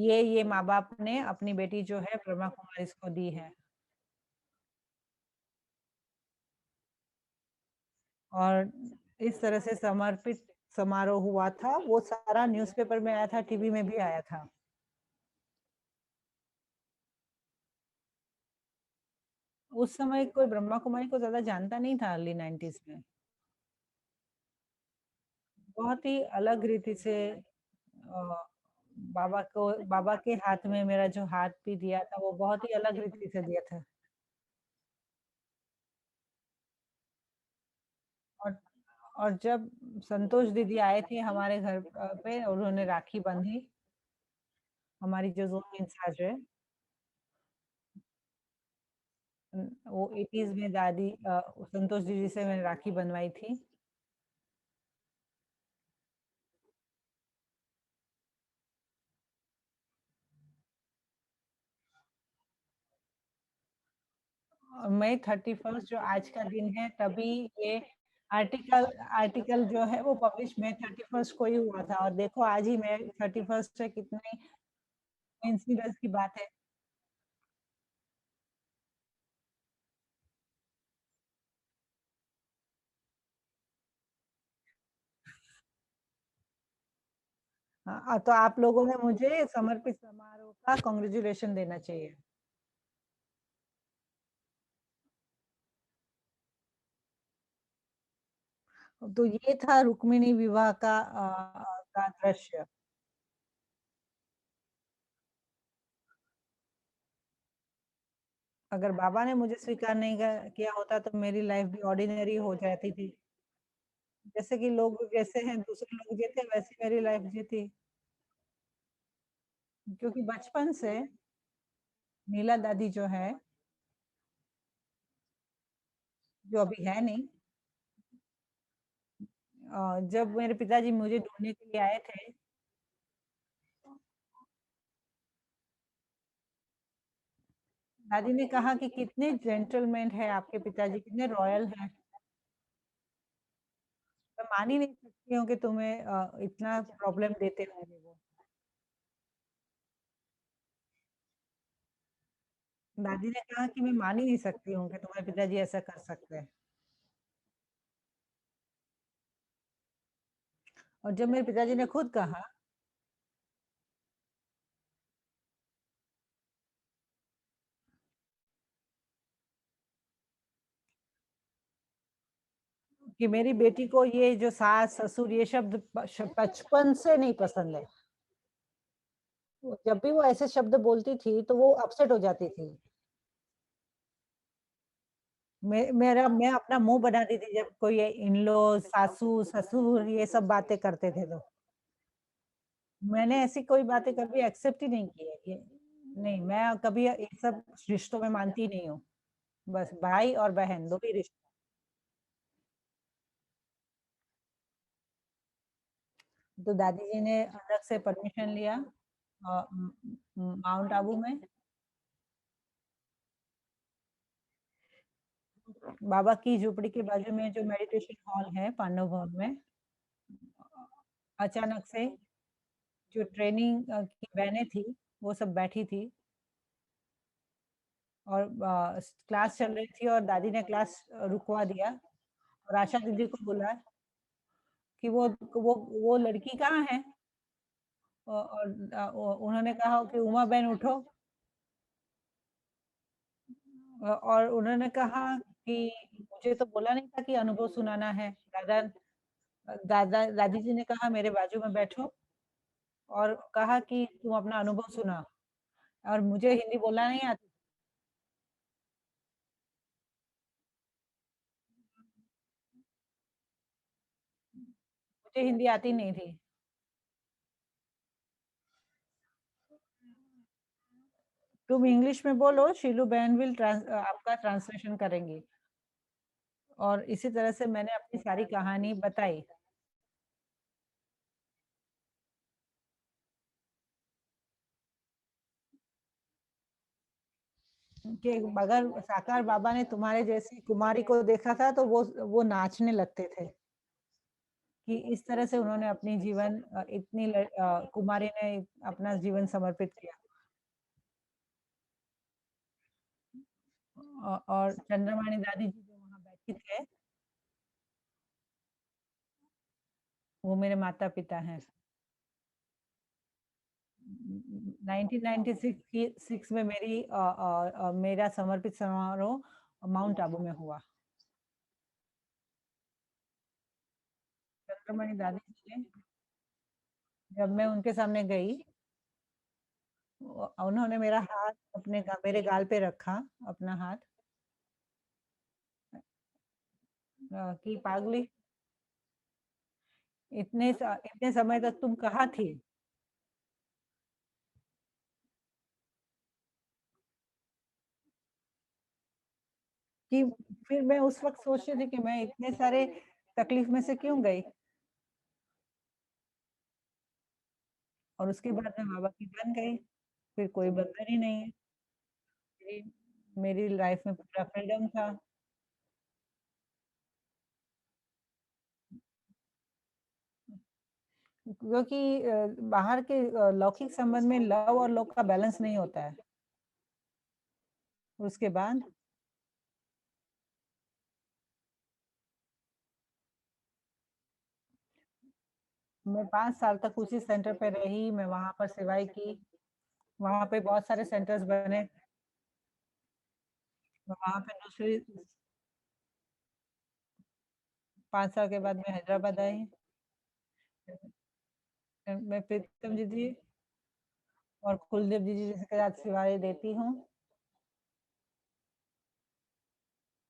ये माँ-बाप ने अपनी बेटी जो है ब्रह्मा कुमारीज़ को दी है। और इस तरह से समर्पित समारोह हुआ था, वो सारा न्यूज़पेपर में आया था, टीवी में भी आया था। उस समय कोई ब्रह्मा कुमारी को ज़्यादा जानता नहीं था अर्ली 90s में। बहुत ही अलग रीति से बाबा के हाथ में मेरा जो हाथ भी दिया था, वो बहुत ही अलग रीति से दिया था। और और जब संतोष दीदी आए थे हमारे घर पे, उन्होंने राखी बंधी, हमारी जो ज़ोन इंचार्ज है, वो 80s में संतोष दीदी से मैंने राखी बँधवाई थी। मई 31st जो आज का दिन है तभी ये आर्टिकल आर्टिकल जो है वो पब्लिश मई 31st को ही हुआ था और देखो आज ही मई 31st है, कितनी कोइंसिडेंस की बात है। हाँ, तो आप लोगों ने मुझे समर्पित समारोह का कांग्रेचुलेशन देना चाहिए। तो ये था रुक्मिणी विवाह का दृश्य। अगर बाबा ने मुझे स्वीकार नहीं किया होता तो मेरी लाइफ भी ऑर्डिनरी हो जाती थी। जैसे कि लोग जैसे हैं दूसरे लोग जीते वैसे मेरी लाइफ जीती। क्योंकि बचपन से नीला दादी जो है, जो अभी है नहीं, जब मेरे पिताजी मुझे ढूँढने के लिए आए थे, दादी ने कहा कि कितने जेंटलमैन है आपके पिताजी, कितने रॉयल हैं। मैं मान ही नहीं सकती हूँ कि तुम्हें इतना प्रॉब्लम देते होंगे वो। दादी ने कहा कि मैं मान ही नहीं सकती हूँ कि तुम्हारे पिताजी ऐसा कर सकते हैं। और जब मेरे पिताजी ने खुद कहा कि मेरी बेटी को ये जो सास-ससुर ये शब्द बचपन से नहीं पसंद है। तो जब भी वो ऐसे शब्द बोलती थी, तो वो अपसेट हो जाती थी। मैं अपना मुँह बनाती थी जब कोई ये इन-लॉ, सासू, ससुर ये सब बातें करते थे तो। मैंने ऐसी कोई बातें कभी एक्सेप्ट ही नहीं की है कि नहीं, मैं कभी ये सब रिश्तों में मानती नहीं हूँ। बस भाई और बहन 2 ही रिश्ते। तो दादी जी ने अलग से परमिशन लिया माउंट आबू में बाबा की झोपड़ी के बाजू में जो मेडिटेशन हॉल है पांडव भवन में, अचानक से जो ट्रेनिंग की बहनें थी, वो सब बैठी थी और क्लास चल रही थी और दादी ने क्लास रुकवा दिया और आशा दीदी को बोला कि वो लड़की कहाँ है? और उन्होंने कहा कि उमा बहन उठो और उन्होंने कहा कि मुझे तो बोला नहीं था कि अनुभव सुनाना है। दादी जी ने कहा मेरे बाजू में बैठो और कहा कि तुम अपना अनुभव सुनाओ और मुझे हिंदी बोलना नहीं आती, मुझे हिंदी आती नहीं थी। तुम इंग्लिश में बोलो, शीलू बहन आपका ट्रांसलेशन करेंगी और इसी तरह से मैंने अपनी सारी कहानी बताई कि अगर साकार बाबा ने तुम्हारे जैसी कुमारी को देखा था तो वो नाचने लगते थे कि इस तरह से उन्होंने अपनी जीवन कुमारी ने अपना जीवन समर्पित किया और चंद्रमाणी दादी जी जो वहाँ बैठी थे वो मेरे माता पिता हैं 1996 की 6 में मेरा समर्पित समारोह माउंट आबू में हुआ चंद्रमणि दादी जी ने जब मैं उनके सामने गई उन्होंने मेरा हाथ मेरे गाल पे रखा अपना हाथ कि पागली इतने समय तक तुम कहाँ थी कि फिर मैं उस वक्त सोचती थी कि मैं इतने सारे तकलीफ में से क्यों गई और उसके बाद मैं बाबा की बन गई फिर कोई बंधन ही नहीं है मेरी मेरी लाइफ में पूरा फ्रीडम था क्योंकि बाहर के लौकिक संबंध में लव और लव का बैलेंस नहीं होता है उसके बाद मैं 5 साल तक उसी सेंटर पे रही मैं वहां पर सेवाएं की वहां पे बहुत सारे सेंटर्स बने वहां पे दूसरी 5 साल के बाद मैं हैदराबाद आई मैं प्रीतम जी और कुलदीप जी जिसके साथ सेवाएं देती हूँ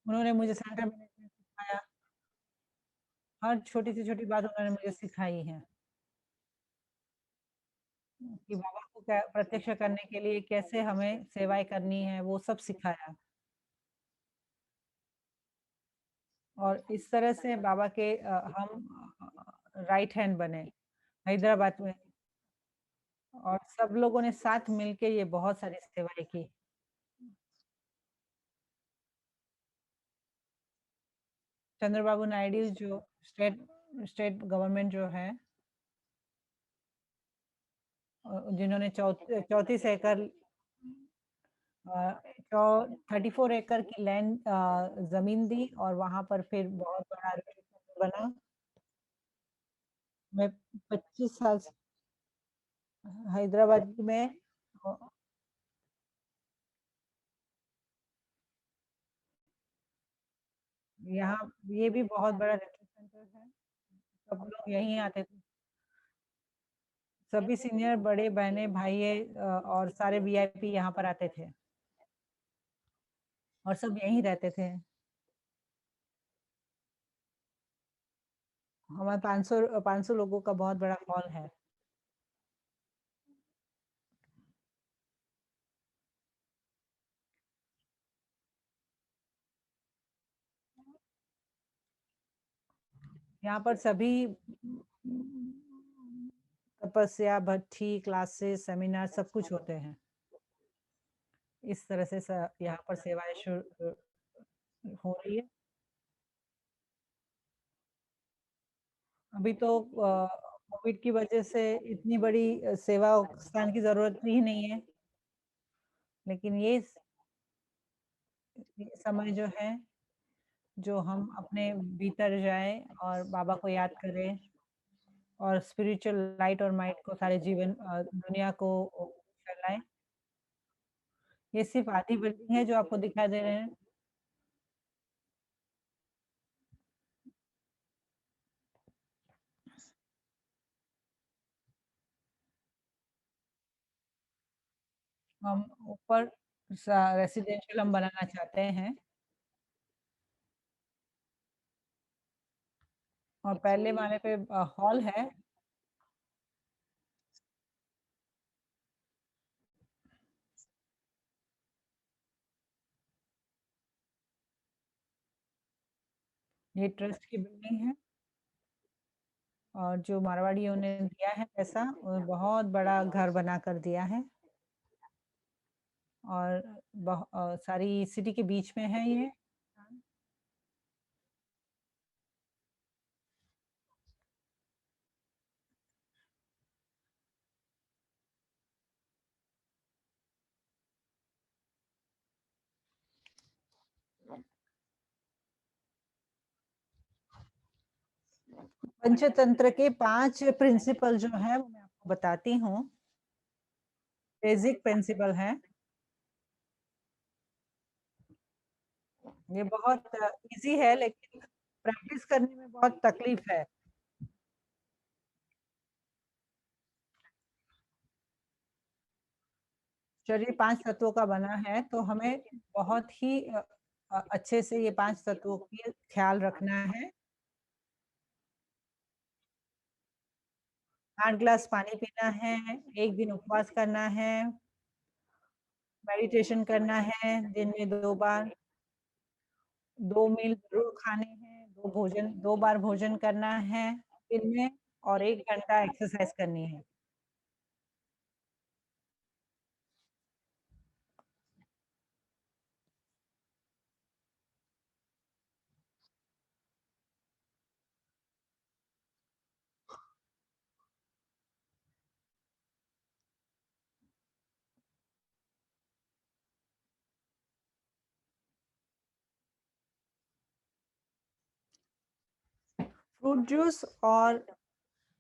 उन्होंने मुझे सेंटर मैनेजमेंट सिखाया हर छोटी से छोटी बात उन्होंने मुझे सिखाई है कि बाबा को प्रत्यक्ष करने के लिए कैसे हमें सेवाएं करनी है वो सब सिखाया और इस तरह से बाबा के हम राइट हैंड बने हैदराबाद में, और सब लोगों ने साथ मिलके ये बहुत सारी सेवाएँ की। चंद्रबाबू नायडू जो स्टेट स्टेट गवर्नमेंट जो है, जिन्होंने 34 एकड़, अ, चौ 34 एकड़ की लैंड ज़मीन दी और वहाँ पर फिर बहुत बड़ा रिट्रीट सेंटर बना। मैं 25 साल से हैदराबाद में, अ, यहाँ ये भी बहुत बड़ा रिट्रीट सेंटर है। सब लोग यहीं आते थे। सभी सीनियर बड़े बहनें, भाइये और सारे वीआईपी यहाँ पर आते थे और सब यहीं रहते थे। हमारे 500 लोगों का बहुत बड़ा हॉल है। यहाँ पर सभी तपस्या, भट्ठी, क्लासेस, सेमिनार सब कुछ होते हैं। इस तरह से यहाँ पर सेवाएं हो रही है। अभी तो कोविड की वजह से इतनी बड़ी सेवा स्थान की जरूरत ही नहीं है, लेकिन ये समय जो है, जो हम अपने भीतर जाएं और बाबा को याद करें और स्पिरिचुअल लाइट और माइट को सारे दुनिया को फैलाएं। ये सिर्फ आधी बिल्डिंग है जो आपको दिखाई दे रहे हैं। हम ऊपर रेसिडेंशियल हम बनाना चाहते हैं, और पहले माले पे हॉल है। ये ट्रस्ट की बिल्डिंग है, और जो मारवाड़ियों ने दिया है पैसा, वो बहुत बड़ा घर बना कर दिया है, और सारी सिटी के बीच में है ये। पंचतंत्र के 5 प्रिंसिपल जो है वो मैं आपको बताती हूँ। बेसिक प्रिंसिपल है। ये बहुत इजी है, लेकिन प्रैक्टिस करने में बहुत तकलीफ है। शरीर 5 तत्वों का बना है, तो हमें बहुत ही अच्छे से ये 5 तत्वों की ख्याल रखना है। 8 ग्लास पानी पीना है, 1 दिन उपवास करना है, मेडिटेशन करना है दिन में 2 बार, 2 मील ज़रूर खाने हैं, 2 बार भोजन करना है दिन में, और 1 घंटा एक्सरसाइज करनी है। फ्रूट जूस और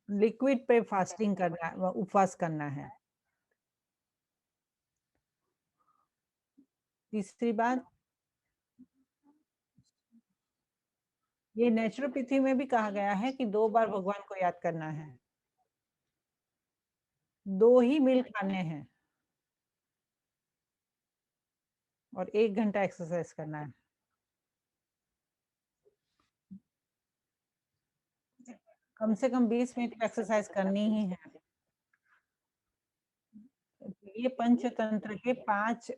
लिक्विड पे फास्टिंग करना है, उपवास करना है। तीसरी बात, ये नेचुरोपैथी में भी कहा गया है कि 2 बार भगवान को याद करना है। 2 ही मील खाने हैं, और 1 घंटा एक्सरसाइज करना है। कम से कम 20 मिनट की एक्सरसाइज करनी ही है। ये पंचतंत्र के 5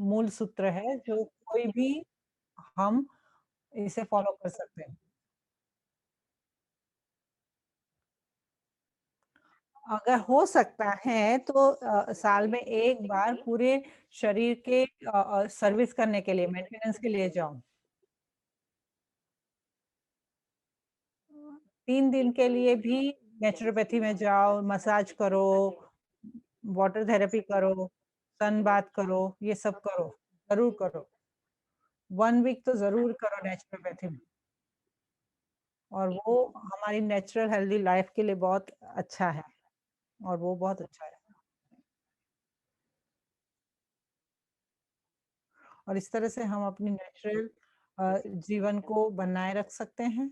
मूल सूत्र है, जो कोई भी हम इसे फ़ॉलो कर सकते हैं। अगर हो सकता है तो साल में 1 बार पूरे शरीर के सर्विस करने के लिए, मेंटेनेंस के लिए जाओ। 3 दिन के लिए भी नेचुरोपैथी में जाओ, मसाज करो, वाटर थेरेपी करो, सन बाथ करो, ये सब करो, ज़रूर करो। 1 वीक तो ज़रूर करो नेचुरोपैथी में और वो हमारी नेचुरल हेल्दी लाइफ के लिए बहुत अच्छा है और वो बहुत अच्छा है। और इस तरह से हम अपनी नेचुरल जीवन को बनाए रख सकते हैं।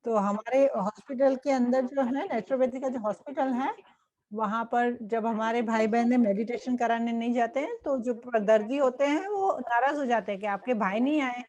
तो हमारे हॉस्पिटल के अंदर जो है नेचुरोपैथी का जो हॉस्पिटल है, वहाँ पर जब हमारे भाई-बहन मेडिटेशन कराने नहीं जाते हैं, तो जो दर्दी होते हैं वो नाराज़ हो जाते हैं कि आपके भाई नहीं आए।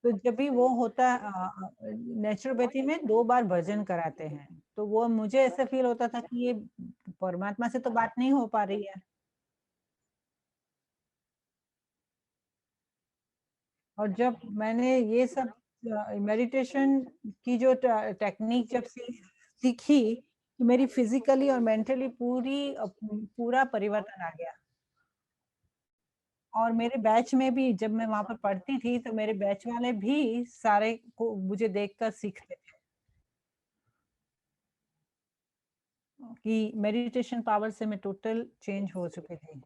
तो जब भी वो होता है नेचुरोपैथी में 2 बार भर्जन कराते हैं, तो वो मुझे ऐसा फ़ील होता था कि ये परमात्मा से तो बात नहीं हो पा रही है। और जब मैंने ये सब मेडिटेशन की जो टेक्निक जब सीखी, तो मेरी फिज़िकली और मेंटली पूरा परिवर्तन आ गया। और मेरे बैच में भी जब मैं वहाँ पर पढ़ती थी, तो मेरे बैच वाले भी सारे को मुझे देखकर सीखते थे कि मेडिटेशन पावर से मैं टोटल चेंज हो चुकी थी।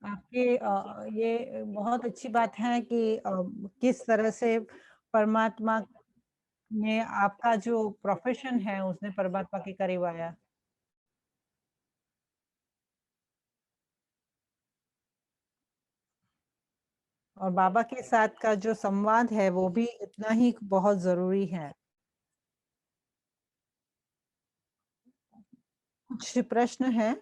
आपके ये बहुत अच्छी बात है कि किस तरह से परमात्मा ने आपका जो प्रोफ़ेशन है, उसने परमात्मा के करीब आया। और बाबा के साथ का जो संवाद है, वो भी इतना ही बहुत ज़रूरी है। कुछ प्रश्न हैं?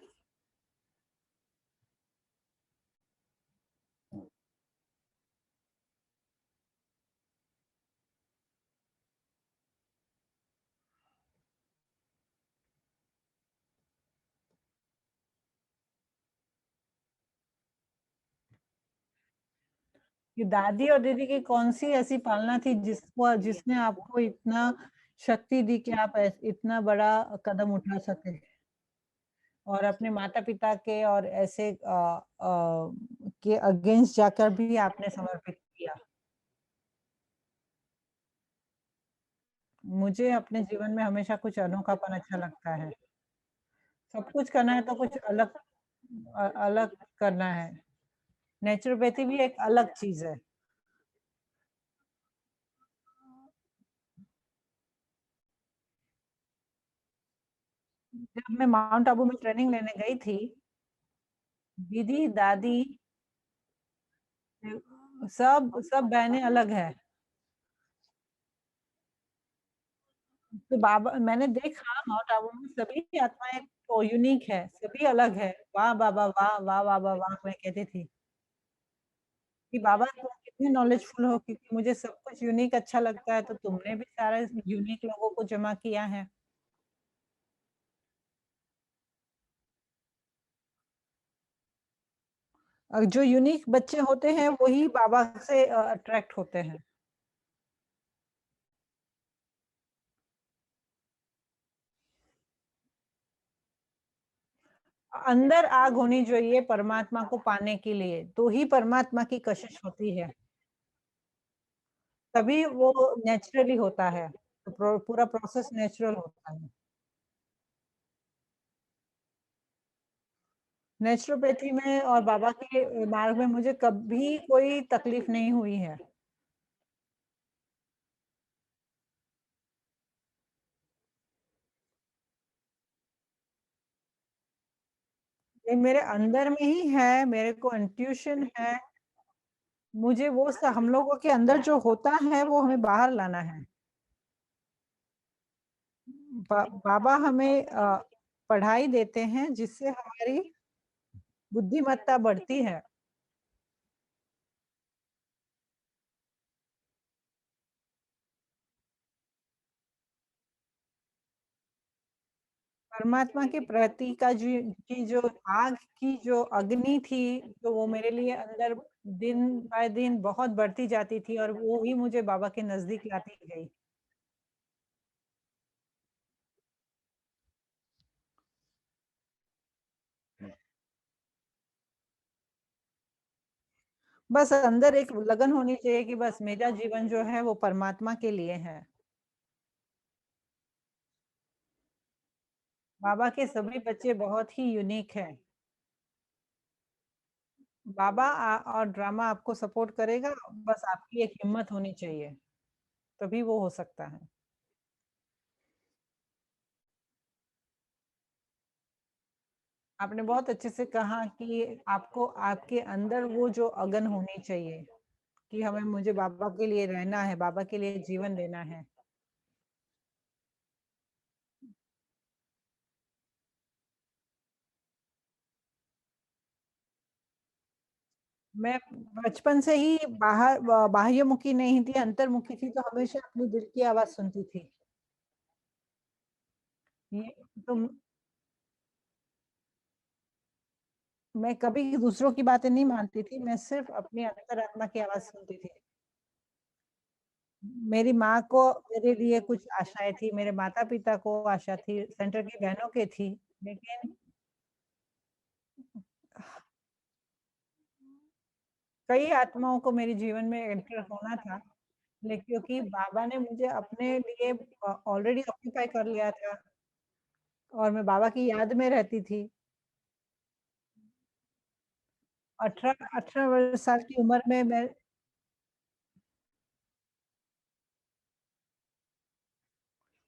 कि दादी और दीदी की कौन-सी ऐसी पालना थी जिसने आपको इतना शक्ति दी कि आप इतना बड़ा कदम उठा सके? और अपने माता-पिता के और ऐसे के अगेंस्ट जाकर भी आपने समर्पित किया। मुझे अपने जीवन में हमेशा कुछ अनोखापन अच्छा लगता है। सब कुछ करना है तो कुछ अलग करना है। नेचुरोपैथी भी एक अलग चीज़ है। जब मैं माउंट आबू में ट्रेनिंग लेने गई थी, दीदी, दादी सब सब बहनें अलग हैं। तो बाबा मैंने देखा माउंट आबू में सभी आत्माएँ तो यूनिक है, सभी अलग है। वाह बाबा वाह! वाह बाबा वाह! मैं कहती थी कि बाबा तुम कितने नॉलेजफुल हो क्योंकि मुझे सब कुछ यूनिक अच्छा लगता है, तो तुमने भी सारे यूनिक लोगों को जमा किया है। जो यूनिक बच्चे होते हैं वही बाबा से अट्रैक्ट होते हैं। अंदर आग होनी चाहिए परमात्मा को पाने के लिए, तो ही परमात्मा की कशिश होती है, तभी वो नेचुरली होता है। तो पूरा प्रोसेस नेचुरल होता है। नेचुरोपैथी में और बाबा के मार्ग में मुझे कभी कोई तकलीफ नहीं हुई है। ये मेरे अंदर में ही है, मेरे को इंट्यूशन है, मुझे वो हम लोगों के अंदर जो होता है वो हमें बाहर लाना है। बाबा हमें पढ़ाई देते हैं जिससे हमारी बुद्धिमत्ता बढ़ती है। परमात्मा के प्रति का की जो आग की जो अग्नि थी, तो वो मेरे लिए अंदर दिन बाय दिन बहुत बढ़ती जाती थी और वो ही मुझे बाबा के नज़दीक लाती गई। बस अंदर एक लगन होनी चाहिए कि बस मेरा जीवन जो है वो परमात्मा के लिए है। बाबा के सभी बच्चे बहुत ही यूनिक हैं। बाबा और ड्रामा आपको सपोर्ट करेगा, बस आपकी एक हिम्मत होनी चाहिए, तभी वो हो सकता है। आपने बहुत अच्छे से कहा कि आपको आपके अंदर वो जो अगन होनी चाहिए कि हमें मुझे बाबा के लिए रहना है, बाबा के लिए जीवन देना है। मैं बचपन से ही बाह्यमुखी नहीं थी, अंतर्मुखी थी, तो हमेशा अपनी दिल की आवाज़ सुनती थी। ये तो मैं कभी दूसरों की बातें नहीं मानती थी, मैं सिर्फ़ अपनी अंतरात्मा की आवाज़ सुनती थी। मेरी माँ को मेरे लिए कुछ आशाएँ थी, मेरे माता-पिता को आशा थी, सेंटर की बहनों की थी, लेकिन कई आत्माओं को मेरे जीवन में एंटर होना था, ले क्योंकि बाबा ने मुझे अपने लिए ऑलरेडी ऑक्यूपाई कर लिया था और मैं बाबा की याद में रहती थी। 18 वर्ष साल की उम्र में मैं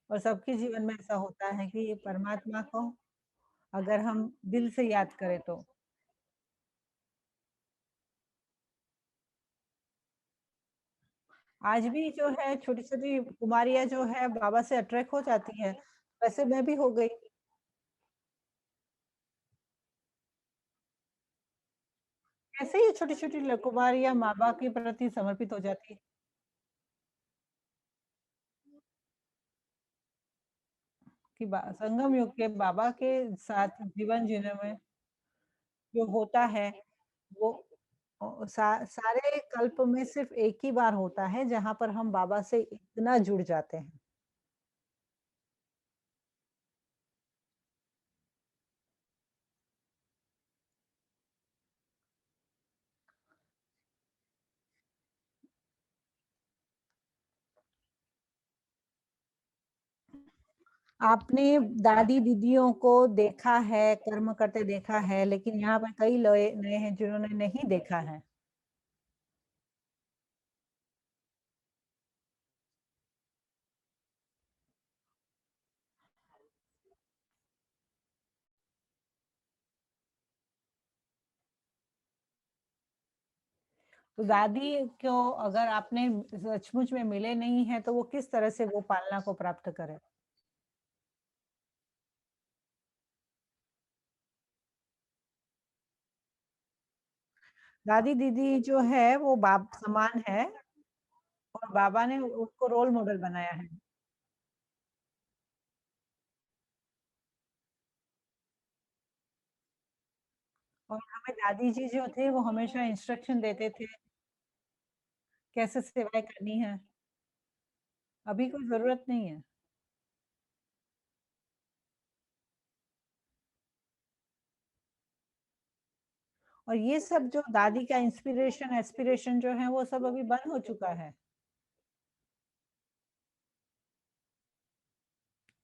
और सबके जीवन में ऐसा होता है कि परमात्मा को अगर हम दिल से याद करें तो। आज भी जो है छोटी-छोटी कुमारियाँ जो है बाबा से अट्रैक्ट हो जाती हैं, वैसे मैं भी हो गई। कैसे ये छोटी-छोटी कुमारियाँ माँ-बाप के प्रति समर्पित हो जाती है कि संगम युग के बाबा के साथ जीवन जीने में जो होता है वो सारे कल्प में सिर्फ़ एक ही बार होता है जहाँ पर हम बाबा से इतना जुड़ जाते हैं। आपने दादी-दीदियों को देखा है, कर्म करते देखा है, लेकिन यहाँ पर कई लोग नए हैं जिन्होंने नहीं देखा है। तो दादी को अगर आपने सचमुच में मिले नहीं हैं, तो वो किस तरह से वो पालना को प्राप्त करें? दादी-दीदी जो है वो बाप समान है और बाबा ने उसको रोल मॉडल बनाया है और हमें दादी जी जो थे वो हमेशा इंस्ट्रक्शन देते थे, कैसे सेवाएँ करनी है। अभी कोई ज़रूरत नहीं है। और ये सब जो दादी का इंस्पिरेशन, एस्पिरेशन जो है वो सब अभी बंद हो चुका है।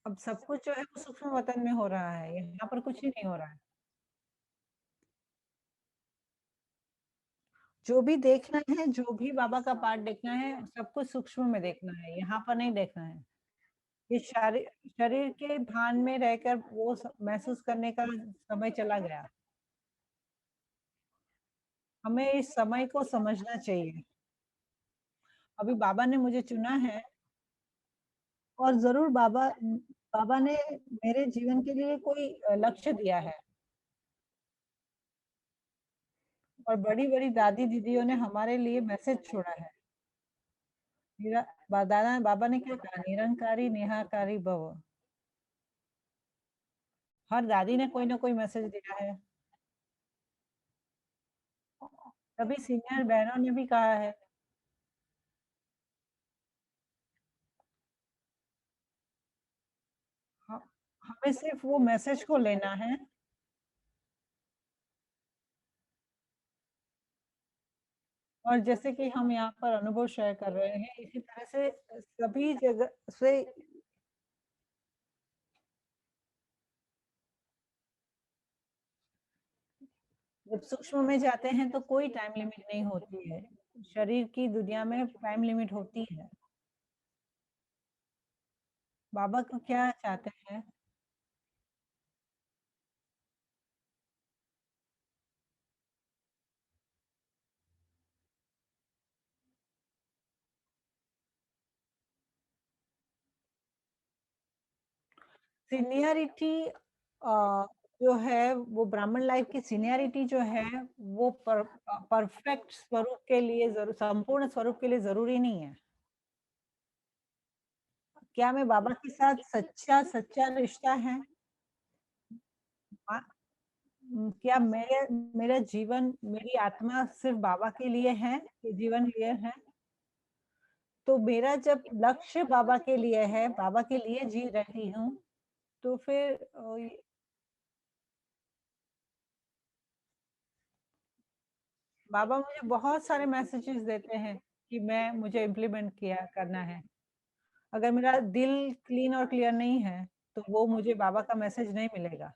अब सब कुछ जो है वो सूक्ष्म वतन में हो रहा है, यहाँ पर कुछ ही नहीं हो रहा है। जो भी देखना है, जो भी बाबा का पाठ देखना है, सब कुछ सूक्ष्म में देखना है, यहाँ पर नहीं देखना है। ये शरीर के भान में रहकर वो महसूस करने का समय चला गया। हमें इस समय को समझना चाहिए। अभी बाबा ने मुझे चुना है और ज़रूर बाबा बाबा ने मेरे जीवन के लिए कोई लक्ष्य दिया है और बड़ी-बड़ी दादी-दीदियों ने हमारे लिए मैसेज छोड़ा है। मेरा दादा बाबा ने क्या कहा, निरंकारी निहाकारी भव। हर दादी ने कोई ना कोई मैसेज दिया है। सभी सीनियर बहनों ने भी कहा है। ह हमें सिर्फ वो मैसेज को लेना है और जैसे कि हम यहाँ पर अनुभव शेयर कर रहे हैं, इसी तरह से सभी जगह से जब सूक्ष्म में जाते हैं तो कोई टाइम लिमिट नहीं होती है। शरीर की दुनिया में टाइम लिमिट होती है। बाबा को क्या चाहते हैं? सीनियरिटी जो है वो ब्राह्मण लाइफ की सीनियरिटी जो है वो परफेक्ट स्वरूप के लिए संपूर्ण स्वरूप के लिए ज़रूरी नहीं है। क्या मैं बाबा के साथ सच्चा सच्चा रिश्ता है? क्या मेरा जीवन, मेरी आत्मा सिर्फ बाबा के लिए है, ये जीवन लिए है? तो मेरा जब लक्ष्य बाबा के लिए है, बाबा के लिए जी रही हूँ, तो फिर बाबा मुझे बहुत सारे मैसेजेस देते हैं कि मैं मुझे इम्प्लीमेंट किया करना है। अगर मेरा दिल क्लीन और क्लियर नहीं है, तो वो मुझे बाबा का मैसेज नहीं मिलेगा।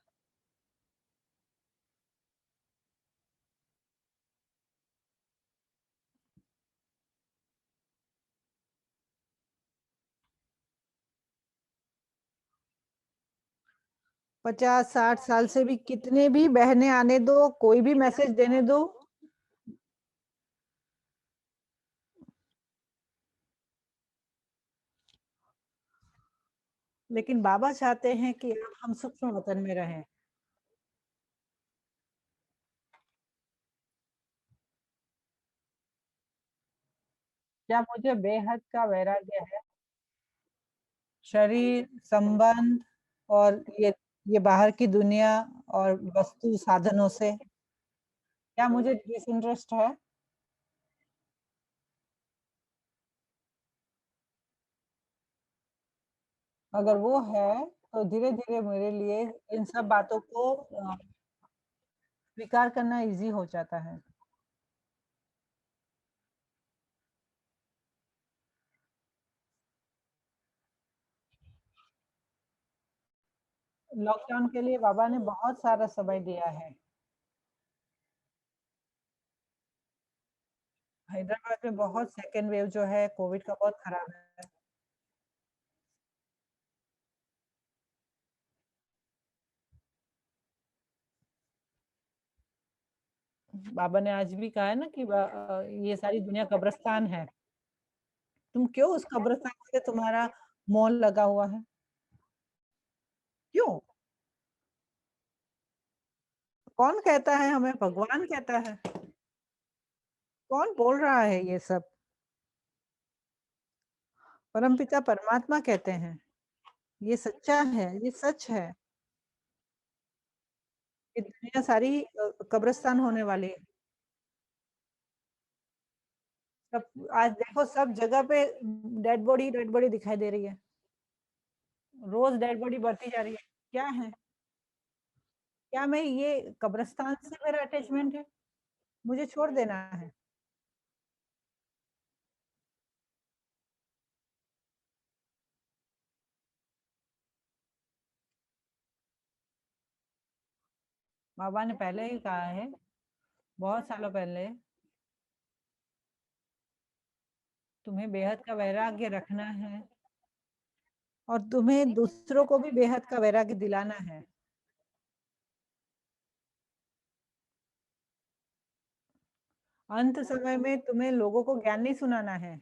50-60 साल से भी कितने भी बहनें आने दो, कोई भी मैसेज देने दो, लेकिन बाबा चाहते हैं कि अब हम सूक्ष्म वतन में रहें। क्या मुझे बेहद का वैराग्य है, शरीर, संबंध और ये बाहर की दुनिया और वस्तु साधनों से, क्या मुझे डिसइंटरेस्ट है? अगर वो है, तो धीरे-धीरे मेरे लिए इन सब बातों को स्वीकार करना ईज़ी हो जाता है। लॉकडाउन के लिए बाबा ने बहुत सारा समय दिया है। हैदराबाद में बहुत सेकंड वेव जो है कोविड का बहुत खराब है। बाबा ने आज भी कहा है ना कि ये सारी दुनिया कब्रिस्तान है। तुम क्यों उस कब्रिस्तान से तुम्हारा मोल लगा हुआ है? क्यों? कौन कहता है हमें? भगवान कहता है। कौन बोल रहा है ये सब? परमपिता परमात्मा कहते हैं। ये सच्चा है, ये सच है। ये दुनिया सारी कब्रिस्तान होने वाली है। सब आज देखो सब जगह पे डेड बॉडी दिखाई दे रही है। रोज़ डेड बॉडी बढ़ती जा रही है। क्या है? क्या मैं ये कब्रिस्तान से मेरा अटैचमेंट है? मुझे छोड़ देना है। बाबा ने पहले ही कहा है, बहुत सालों पहले, तुम्हें बेहद का वैराग्य रखना है और तुम्हें दूसरों को भी बेहद का वैराग्य दिलाना है। अंत समय में तुम्हें लोगों को ज्ञान नहीं सुनाना है।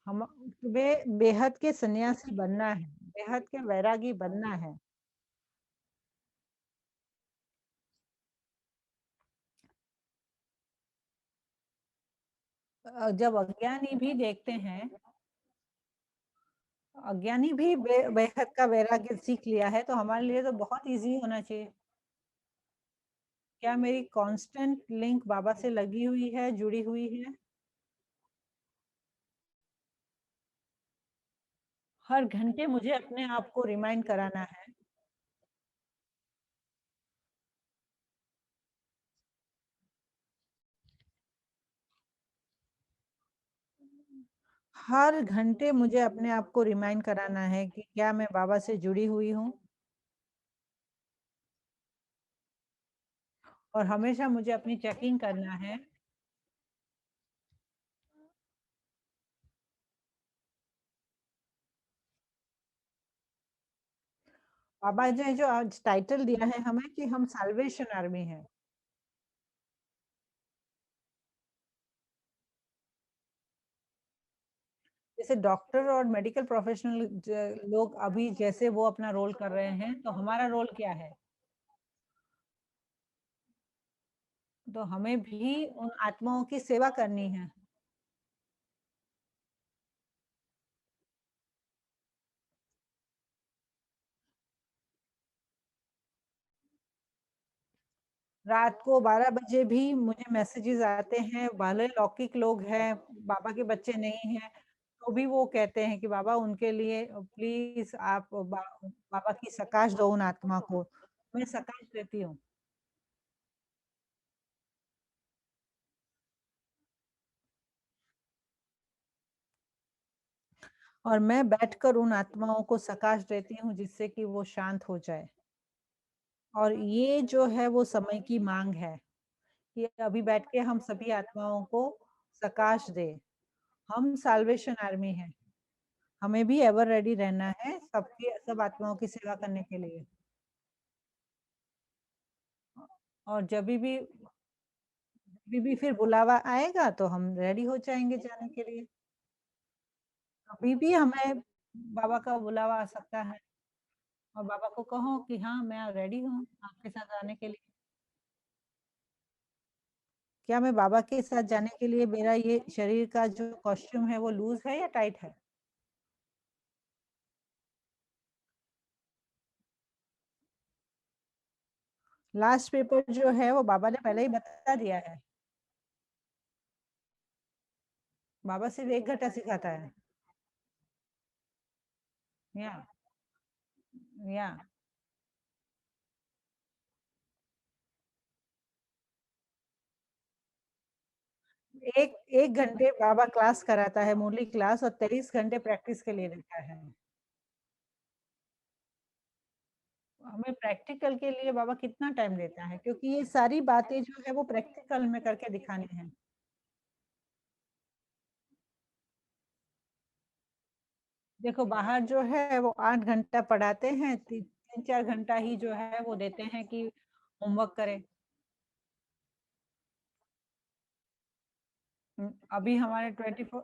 हम तुम्हें बेहद के सन्यासी बनना है, बेहद के वैरागी बनना है। जब अज्ञानी भी देखते हैं, अज्ञानी भी बेहद का वैराग्य सीख लिया है, तो हमारे लिए तो बहुत इजी होना चाहिए। क्या मेरी कांस्टेंट लिंक बाबा से लगी हुई है, जुड़ी हुई है? हर घंटे मुझे अपने आप को रिमाइंड कराना है। हर घंटे मुझे अपने आप को रिमाइंड कराना है कि क्या मैं बाबा से जुड़ी हुई हूँ, और हमेशा मुझे अपनी चेकिंग करना है। बाबा ने जो आज टाइटल दिया है हमें कि हम साल्वेशन आर्मी हैं। जैसे डॉक्टर और मेडिकल प्रोफेशनल लोग अभी जैसे वो अपना रोल कर रहे हैं, तो हमारा रोल क्या है? तो हमें भी उन आत्माओं की सेवा करनी है। रात को 12 बजे भी मुझे मैसेजेस आते हैं, भले लौकिक लोग हैं, बाबा के बच्चे नहीं हैं, तो भी वो कहते हैं कि बाबा उनके लिए प्लीज आप बाबा की सकाश दो उन आत्मा को। मैं सकाश देती हूँ। और मैं बैठकर उन आत्माओं को सकाश देती हूँ, जिससे कि वो शांत हो जाए। और ये जो है वो समय की मांग है कि अभी बैठ के हम सभी आत्माओं को सकाश दे। हम साल्वेशन आर्मी हैं, हमें भी एवर रेडी रहना है सबकी, सब आत्माओं की सेवा करने के लिए। और जब भी फिर बुलावा आएगा तो हम रेडी हो जाएंगे जाने के लिए। अभी भी हमें बाबा का बुलावा आ सकता है, और बाबा को कहो कि हाँ मैं रेडी हूँ आपके साथ आने के लिए। क्या मैं बाबा के साथ जाने के लिए, मेरा ये शरीर का जो कॉस्ट्यूम है वो लूज है या टाइट है? लास्ट पेपर जो है वो बाबा ने पहले ही बता दिया है। बाबा सिर्फ 1 घंटा सिखाता है। या या एक 1 घंटे बाबा क्लास कराता है, मुरली क्लास, और 23 घंटे प्रैक्टिस के लिए देता है। हमें प्रैक्टिकल के लिए बाबा कितना टाइम देता है, क्योंकि ये सारी बातें जो है वो प्रैक्टिकल में करके दिखानी है। देखो बाहर जो है वो 8 घंटा पढ़ाते हैं, 3-4 घंटा ही जो है वो देते हैं कि होमवर्क करें। अभी हमारे 24,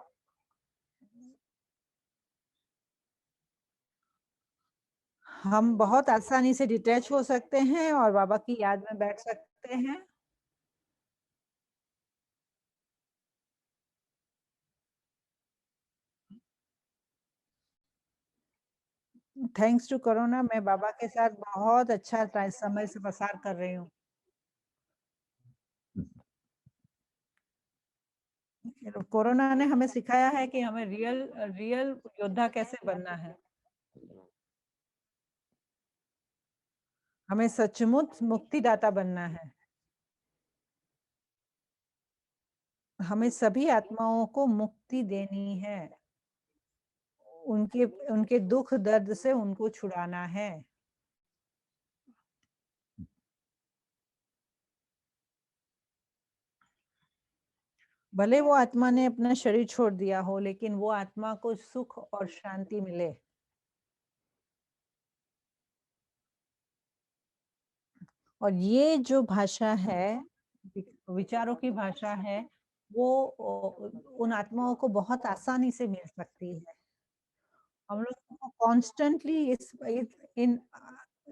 हम बहुत आसानी से डिटैच हो सकते हैं और बाबा की याद में बैठ सकते हैं। थैंक्स टू कोरोना मैं बाबा के साथ बहुत अच्छा समय से पसार कर रही हूँ। कोरोना ने हमें सिखाया है कि हमें रियल रियल योद्धा कैसे बनना है। हमें सचमुच मुक्तिदाता बनना है। हमें सभी आत्माओं को मुक्ति देनी है। उनके उनके दुःख दर्द से उनको छुड़ाना है। भले वो आत्मा ने अपना शरीर छोड़ दिया हो, लेकिन वो आत्मा को सुख और शांति मिले। और ये जो भाषा है, विचारों की भाषा है, वो उन आत्माओं को बहुत आसानी से मिल सकती है। हम लोग को कॉन्स्टेंटली इन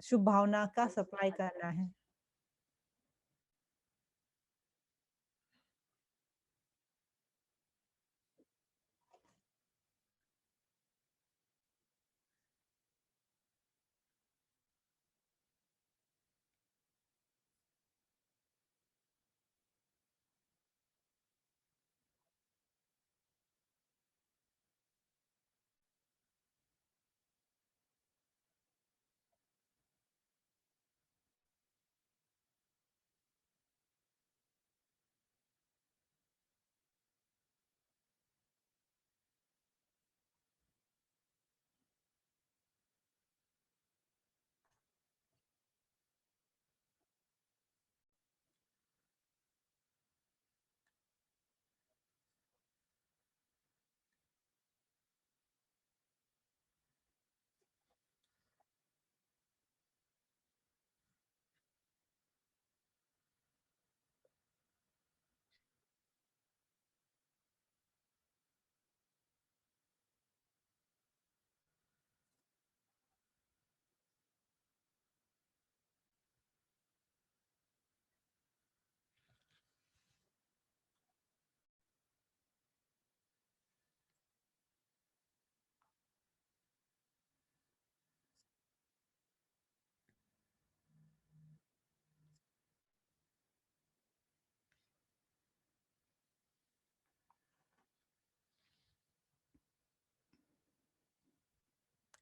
शुभ भावना का सप्लाई करना है।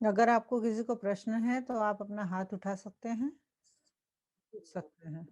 अगर आपको किसी को प्रश्न है, तो आप अपना हाथ उठा सकते हैं, पूछ सकते हैं।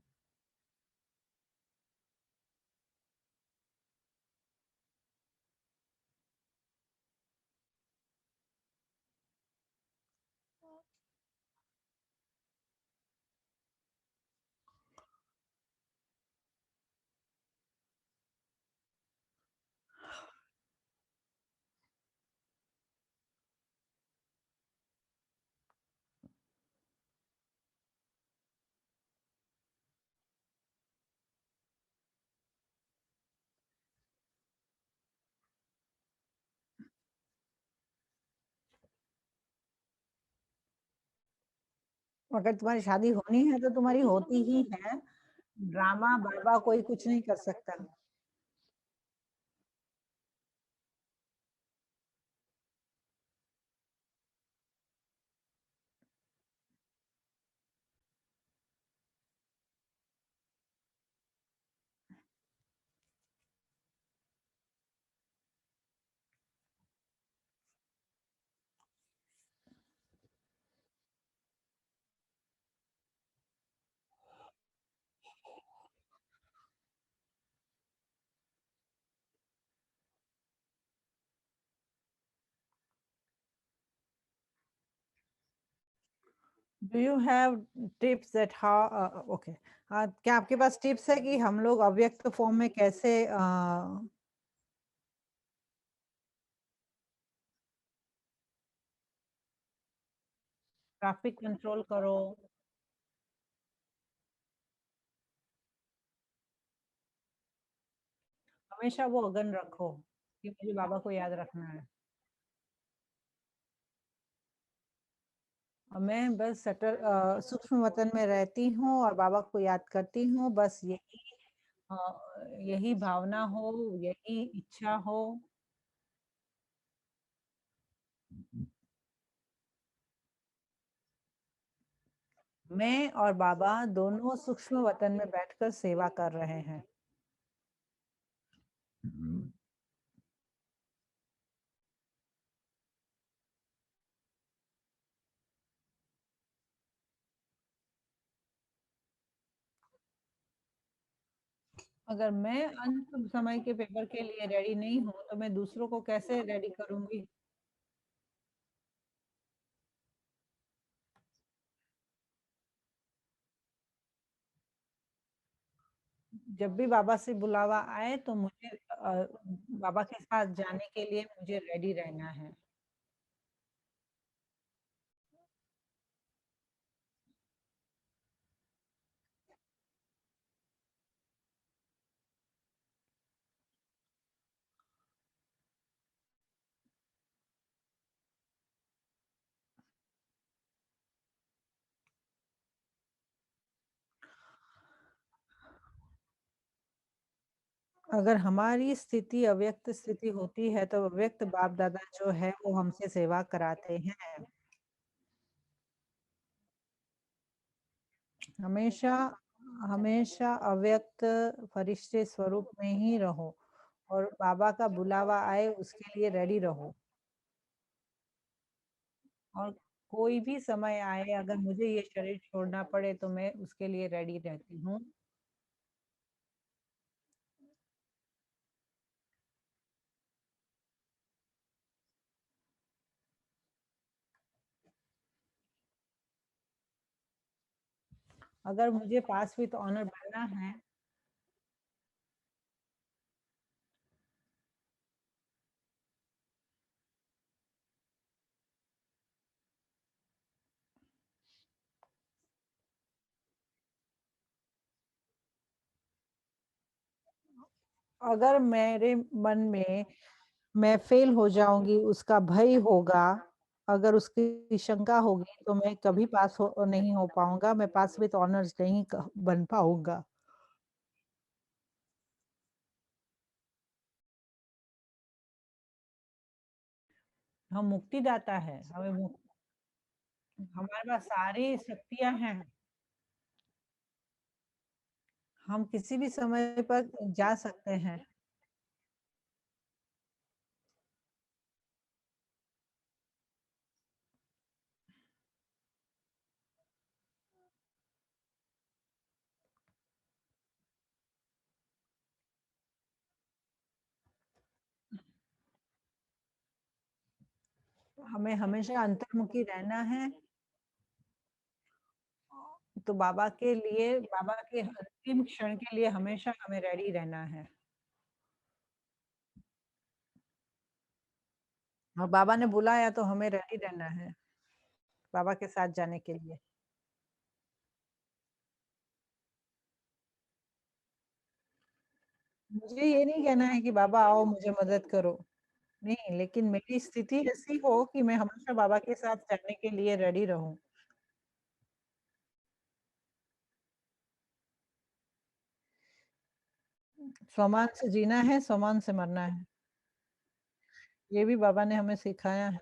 अगर तुम्हारी शादी होनी है, तो तुम्हारी होती ही है। ड्रामा बाबा कोई कुछ नहीं कर सकता। Do you have tips that how okay, क्या आपके पास टिप्स है कि हम लोग अव्यक्त फॉर्म में कैसे ट्रैफिक कंट्रोल करो? हमेशा वो अगन रखो कि मुझे बाबा को याद रखना है। और मैं बस सूक्ष्म वतन में रहती हूँ और बाबा को याद करती हूँ, बस यही अ, यही भावना हो, यही इच्छा हो। मैं और बाबा दोनों सूक्ष्म वतन में बैठकर सेवा कर रहे हैं। अगर मैं अंत समय के पेपर के लिए रेडी नहीं हूँ, तो मैं दूसरों को कैसे रेडी करूँगी? जब भी बाबा से बुलावा आए तो मुझे बाबा के साथ जाने के लिए मुझे रेडी रहना है। अगर हमारी स्थिति अव्यक्त स्थिति होती है, तो अव्यक्त बाप-दादा जो है वो हमसे सेवा कराते हैं। हमेशा हमेशा अव्यक्त फरिश्ते स्वरूप में ही रहो और बाबा का बुलावा आए उसके लिए रेडी रहो। और कोई भी समय आए अगर मुझे ये शरीर छोड़ना पड़े तो मैं उसके लिए रेडी रहती हूँ। अगर मुझे पास विद ऑनर बनना है, अगर मेरे मन में मैं फेल हो जाऊँगी, उसका भय होगा, अगर उसकी शंका होगी तो मैं कभी पास हो नहीं हो पाऊँगा, मैं पास विद ऑनर्स नहीं क बन पाऊँगा। हम मुक्तिदाता हैं, हमें हमारे पास सारी शक्तियाँ हैं, हम किसी भी समय पर जा सकते हैं। हमें हमेशा अंतर्मुखी रहना है, तो बाबा के लिए बाबा के अंतिम क्षण के लिए हमेशा हमें रेडी रहना है। और बाबा ने बुलाया तो हमें रेडी रहना है, बाबा के साथ जाने के लिए। मुझे ये नहीं कहना है कि बाबा आओ मुझे मदद करो, नहीं, लेकिन मेरी स्थिति ऐसी हो कि मैं हमेशा बाबा के साथ जाने के लिए रेडी रहूँ। स्वमान से जीना है, स्वमान से मरना है। ये भी बाबा ने हमें सिखाया है।